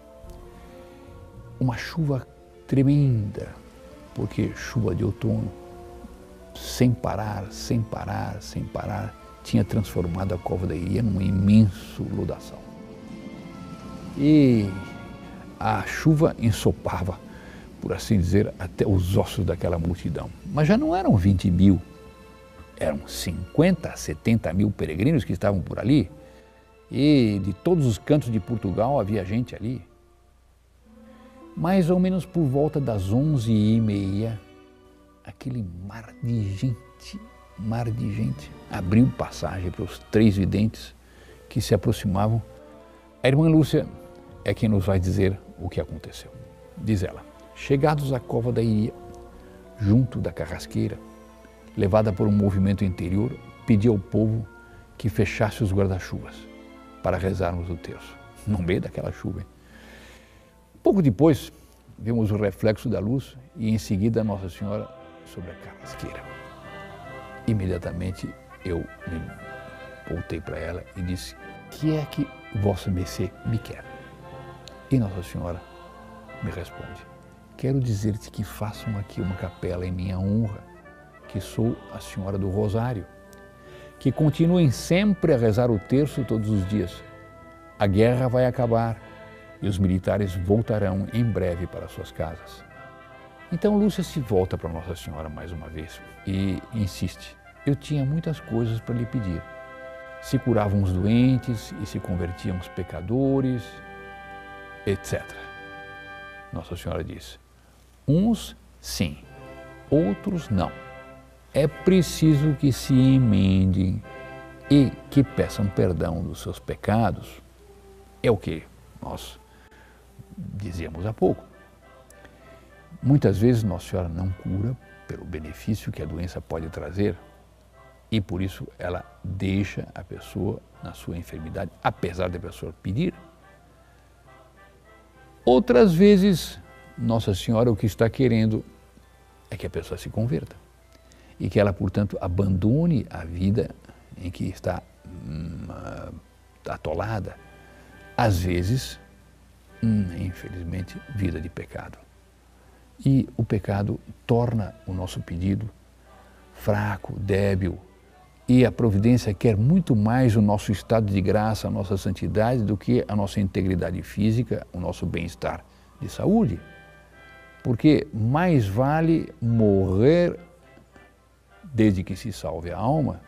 Uma chuva tremenda, porque chuva de outono, sem parar, sem parar, sem parar, tinha transformado a cova da Iria num imenso lodaçal. E a chuva ensopava, por assim dizer, até os ossos daquela multidão. Mas já não eram 20.000, eram 50, 70 mil peregrinos que estavam por ali. E de todos os cantos de Portugal havia gente ali. Mais ou menos por volta das 11h30, aquele mar de gente, abriu passagem para os 3 videntes que se aproximavam. A irmã Lúcia é quem nos vai dizer o que aconteceu. Diz ela: chegados à cova da Iria, junto da carrasqueira, levada por um movimento interior, pedi ao povo que fechasse os guarda-chuvas para rezarmos o terço, no meio daquela chuva. Pouco depois, vimos o reflexo da luz e em seguida Nossa Senhora sobre a carrasqueira. Imediatamente eu me voltei para ela e disse: que é que Vossa Mercê me quer? E Nossa Senhora me responde: quero dizer-te que façam aqui uma capela em minha honra, que sou a Senhora do Rosário, que continuem sempre a rezar o terço todos os dias. A guerra vai acabar e os militares voltarão em breve para suas casas. Então Lúcia se volta para Nossa Senhora mais uma vez e insiste: eu tinha muitas coisas para lhe pedir. Se curavam os doentes e se convertiam os pecadores, etc. Nossa Senhora diz: uns sim, outros não. É preciso que se emendem e que peçam perdão dos seus pecados. É o que nós dizíamos há pouco. Muitas vezes Nossa Senhora não cura pelo benefício que a doença pode trazer e por isso ela deixa a pessoa na sua enfermidade, apesar da pessoa pedir. Outras vezes Nossa Senhora o que está querendo é que a pessoa se converta e que ela, portanto, abandone a vida em que está atolada. Às vezes, infelizmente, vida de pecado. E o pecado torna o nosso pedido fraco, débil, e a providência quer muito mais o nosso estado de graça, a nossa santidade, do que a nossa integridade física, o nosso bem-estar de saúde. Porque mais vale morrer desde que se salve a alma,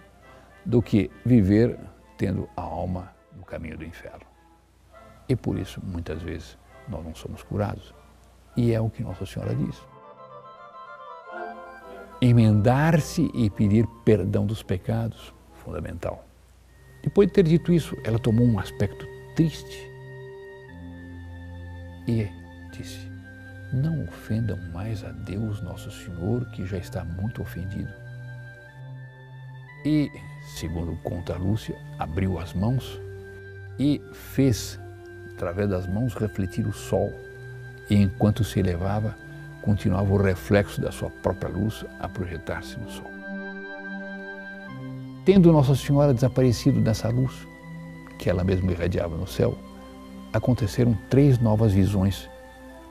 do que viver tendo a alma no caminho do inferno. E por isso, muitas vezes, nós não somos curados. E é o que Nossa Senhora diz. Emendar-se e pedir perdão dos pecados, fundamental. Depois de ter dito isso, ela tomou um aspecto triste e disse: não ofendam mais a Deus Nosso Senhor, que já está muito ofendido. E, segundo conta Lúcia, abriu as mãos e fez, através das mãos, refletir o sol. E enquanto se elevava, continuava o reflexo da sua própria luz a projetar-se no sol. Tendo Nossa Senhora desaparecido dessa luz, que ela mesma irradiava no céu, aconteceram 3 novas visões,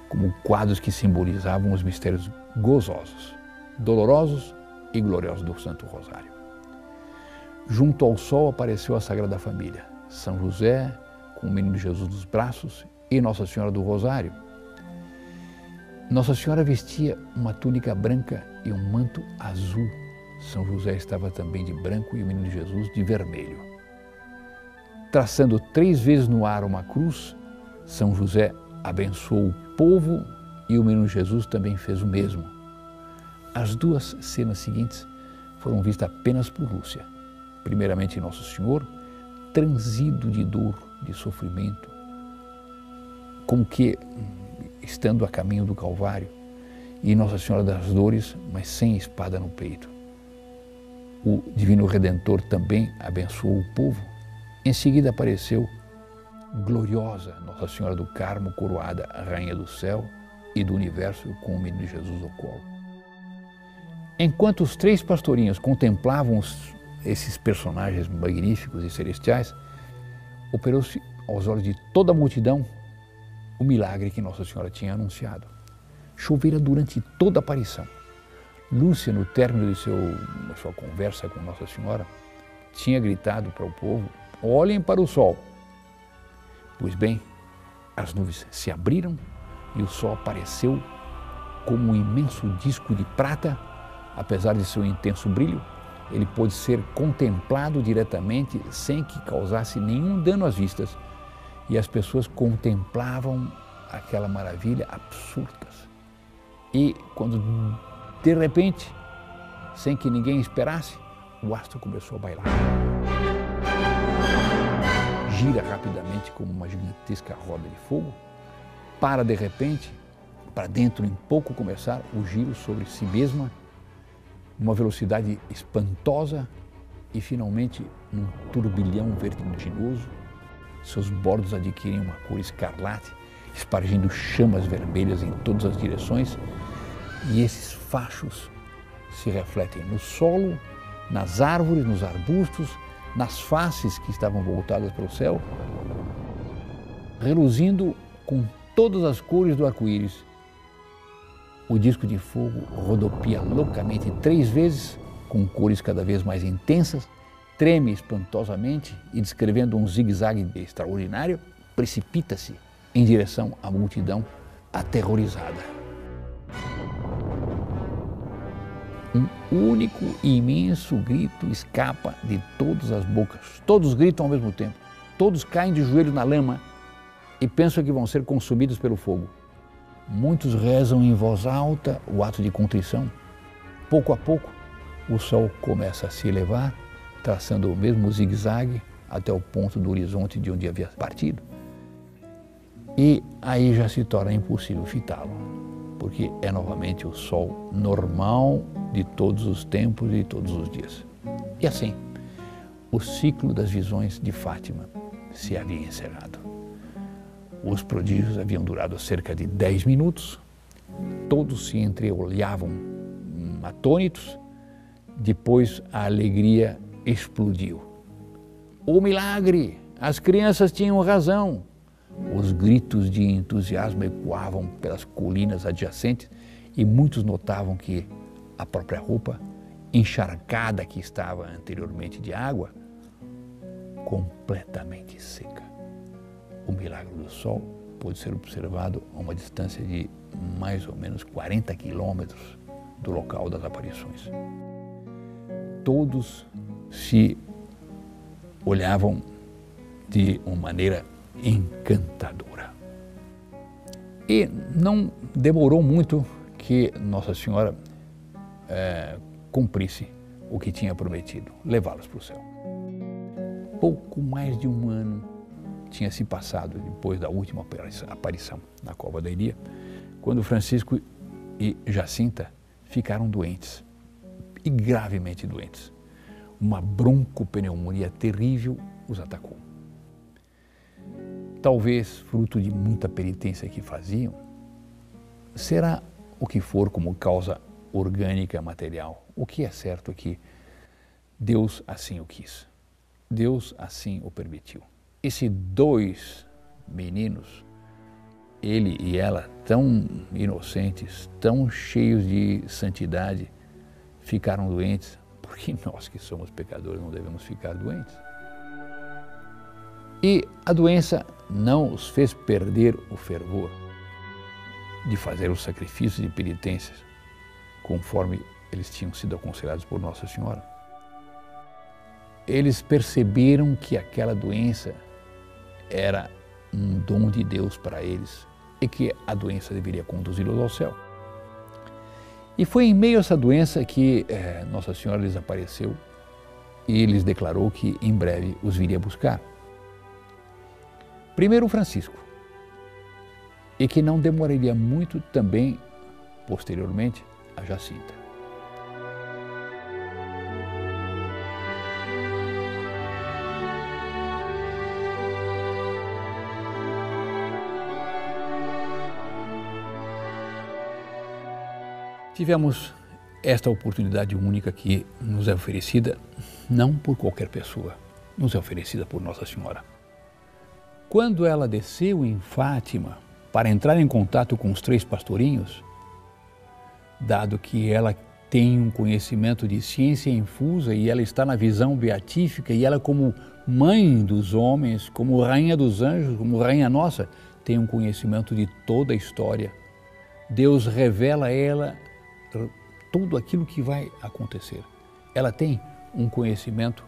como quadros que simbolizavam os mistérios gozosos, dolorosos e gloriosos do Santo Rosário. Junto ao sol apareceu a Sagrada Família, São José com o Menino Jesus nos braços e Nossa Senhora do Rosário. Nossa Senhora vestia uma túnica branca e um manto azul. São José estava também de branco e o Menino Jesus de vermelho. Traçando 3 vezes no ar uma cruz, São José abençoou o povo e o Menino Jesus também fez o mesmo. As 2 cenas seguintes foram vistas apenas por Lúcia. Primeiramente Nosso Senhor, transido de dor, de sofrimento, como que estando a caminho do Calvário, e Nossa Senhora das Dores, mas sem espada no peito. O Divino Redentor também abençoou o povo. Em seguida apareceu gloriosa Nossa Senhora do Carmo, coroada a Rainha do Céu e do Universo, com o Menino Jesus ao colo. Enquanto os 3 pastorinhos contemplavam esses personagens magníficos e celestiais, operou-se aos olhos de toda a multidão o milagre que Nossa Senhora tinha anunciado. Chovera durante toda a aparição. Lúcia, no término de sua conversa com Nossa Senhora, tinha gritado para o povo: olhem para o sol. Pois bem, as nuvens se abriram e o sol apareceu como um imenso disco de prata. Apesar de seu intenso brilho, ele pôde ser contemplado diretamente sem que causasse nenhum dano às vistas. E as pessoas contemplavam aquela maravilha absurda. E quando, de repente, sem que ninguém esperasse, o astro começou a bailar. Gira rapidamente como uma gigantesca roda de fogo para de repente, para dentro em pouco começar o giro sobre si mesma, uma velocidade espantosa e finalmente num turbilhão vertiginoso, seus bordos adquirem uma cor escarlate, espargindo chamas vermelhas em todas as direções, e esses fachos se refletem no solo, nas árvores, nos arbustos, nas faces que estavam voltadas para o céu, reluzindo com todas as cores do arco-íris. O disco de fogo rodopia loucamente 3 vezes, com cores cada vez mais intensas, treme espantosamente e, descrevendo um zigue-zague extraordinário, precipita-se em direção à multidão aterrorizada. Um único e imenso grito escapa de todas as bocas. Todos gritam ao mesmo tempo. Todos caem de joelhos na lama e pensam que vão ser consumidos pelo fogo. Muitos rezam em voz alta o ato de contrição. Pouco a pouco, o sol começa a se elevar, traçando o mesmo zigue-zague até o ponto do horizonte de onde havia partido. E aí já se torna impossível fitá-lo, porque é novamente o sol normal de todos os tempos e de todos os dias. E assim, o ciclo das visões de Fátima se havia encerrado. Os prodígios haviam durado cerca de 10 minutos, todos se entreolhavam atônitos, depois a alegria explodiu. O milagre! As crianças tinham razão! Os gritos de entusiasmo ecoavam pelas colinas adjacentes e muitos notavam que a própria roupa, encharcada que estava anteriormente de água, completamente seca. O milagre do sol pôde ser observado a uma distância de mais ou menos 40 quilômetros do local das aparições. Todos se olhavam de uma maneira encantadora. E não demorou muito que Nossa Senhora cumprisse o que tinha prometido, levá-los para o céu. Pouco mais de 1 ano tinha se passado depois da última aparição na Cova da Iria, quando Francisco e Jacinta ficaram doentes, e gravemente doentes. Uma broncopneumonia terrível os atacou. Talvez fruto de muita penitência que faziam, será o que for como causa orgânica material. O que é certo é que Deus assim o quis. Deus assim o permitiu. Esses 2 meninos, ele e ela, tão inocentes, tão cheios de santidade, ficaram doentes, porque nós que somos pecadores não devemos ficar doentes. E a doença não os fez perder o fervor de fazer os sacrifícios e penitências, conforme eles tinham sido aconselhados por Nossa Senhora. Eles perceberam que aquela doença era um dom de Deus para eles e que a doença deveria conduzi-los ao céu. E foi em meio a essa doença que Nossa Senhora lhes apareceu e lhes declarou que em breve os viria buscar. Primeiro Francisco, e que não demoraria muito também, posteriormente, a Jacinta. Tivemos esta oportunidade única que nos é oferecida, não por qualquer pessoa, nos é oferecida por Nossa Senhora. Quando ela desceu em Fátima para entrar em contato com os 3 pastorinhos, dado que ela tem um conhecimento de ciência infusa e ela está na visão beatífica e ela como mãe dos homens, como rainha dos anjos, como rainha nossa, tem um conhecimento de toda a história. Deus revela a ela tudo aquilo que vai acontecer. Ela tem um conhecimento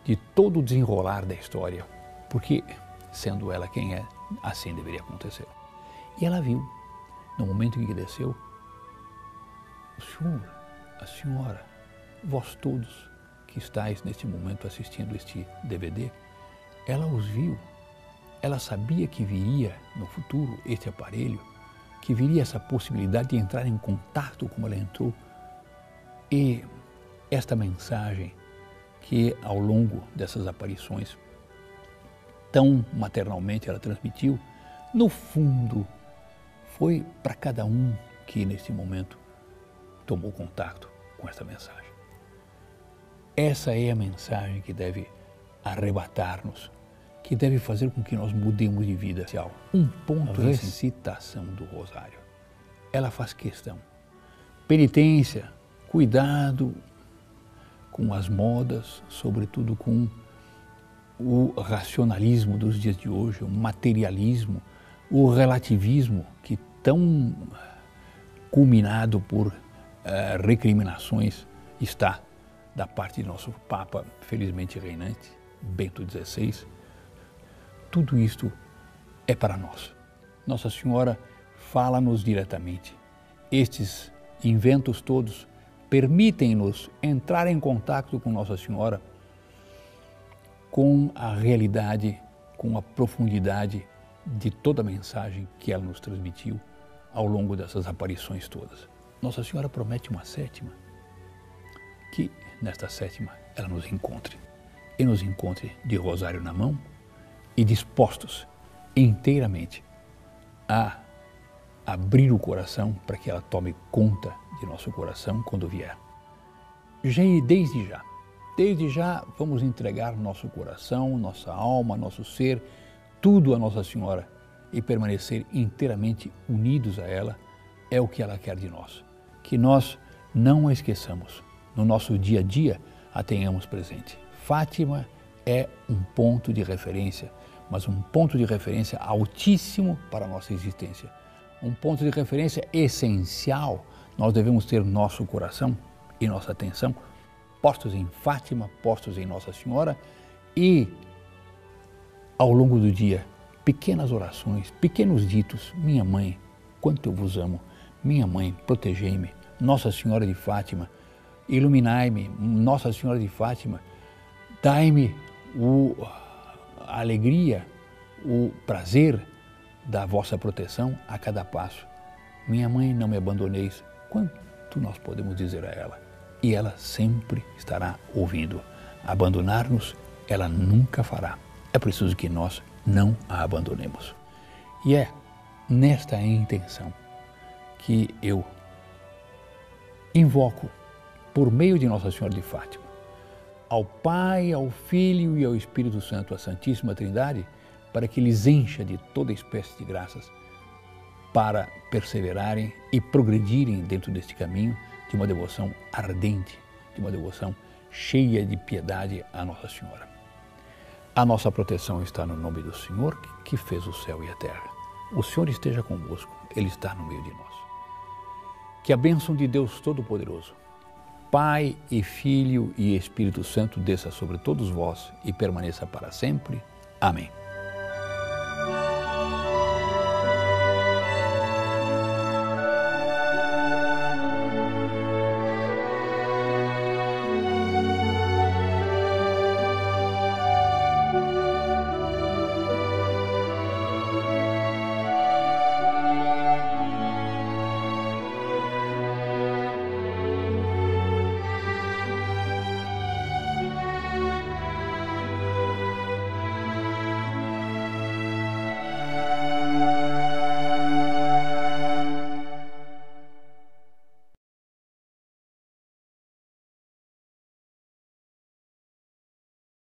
de todo o desenrolar da história, porque, sendo ela quem é, assim deveria acontecer. E ela viu, no momento em que desceu, o senhor, a senhora, vós todos que estáis neste momento assistindo este DVD, ela os viu, ela sabia que viria no futuro este aparelho, que viria essa possibilidade de entrar em contato como ela entrou. E esta mensagem que ao longo dessas aparições, tão maternalmente ela transmitiu, no fundo foi para cada um que nesse momento tomou contato com essa mensagem. Essa é a mensagem que deve arrebatar-nos, que deve fazer com que nós mudemos de vida. Um ponto de recitação do rosário. Ela faz questão. Penitência, cuidado com as modas, sobretudo com o racionalismo dos dias de hoje, o materialismo, o relativismo que tão culminado por recriminações está da parte de nosso Papa, felizmente reinante, Bento XVI. Tudo isto é para nós. Nossa Senhora fala-nos diretamente. Estes inventos todos permitem-nos entrar em contato com Nossa Senhora, com a realidade, com a profundidade de toda a mensagem que ela nos transmitiu ao longo dessas aparições todas. Nossa Senhora promete uma sétima, que nesta sétima ela nos encontre, e nos encontre de rosário na mão e dispostos inteiramente a abrir o coração para que ela tome conta de nosso coração quando vier. Desde já vamos entregar nosso coração, nossa alma, nosso ser, tudo a Nossa Senhora e permanecer inteiramente unidos a ela é o que ela quer de nós. Que nós não a esqueçamos, no nosso dia a dia a tenhamos presente. Fátima é um ponto de referência, mas um ponto de referência altíssimo para a nossa existência. Um ponto de referência essencial. Nós devemos ter nosso coração e nossa atenção postos em Fátima, postos em Nossa Senhora e, ao longo do dia, pequenas orações, pequenos ditos. Minha mãe, quanto eu vos amo. Minha mãe, protegei-me. Nossa Senhora de Fátima, iluminai-me. Nossa Senhora de Fátima, dai-me a alegria, o prazer da vossa proteção a cada passo. Minha mãe, não me abandoneis. Quanto nós podemos dizer a ela? E ela sempre estará ouvindo. Abandonar-nos, ela nunca fará. É preciso que nós não a abandonemos. E é nesta intenção que eu invoco, por meio de Nossa Senhora de Fátima, ao Pai, ao Filho e ao Espírito Santo, a Santíssima Trindade, para que lhes encha de toda espécie de graças para perseverarem e progredirem dentro deste caminho de uma devoção ardente, de uma devoção cheia de piedade à Nossa Senhora. A nossa proteção está no nome do Senhor, que fez o céu e a terra. O Senhor esteja convosco, Ele está no meio de nós. Que a bênção de Deus Todo-Poderoso, Pai e Filho e Espírito Santo desça sobre todos vós e permaneça para sempre. Amém.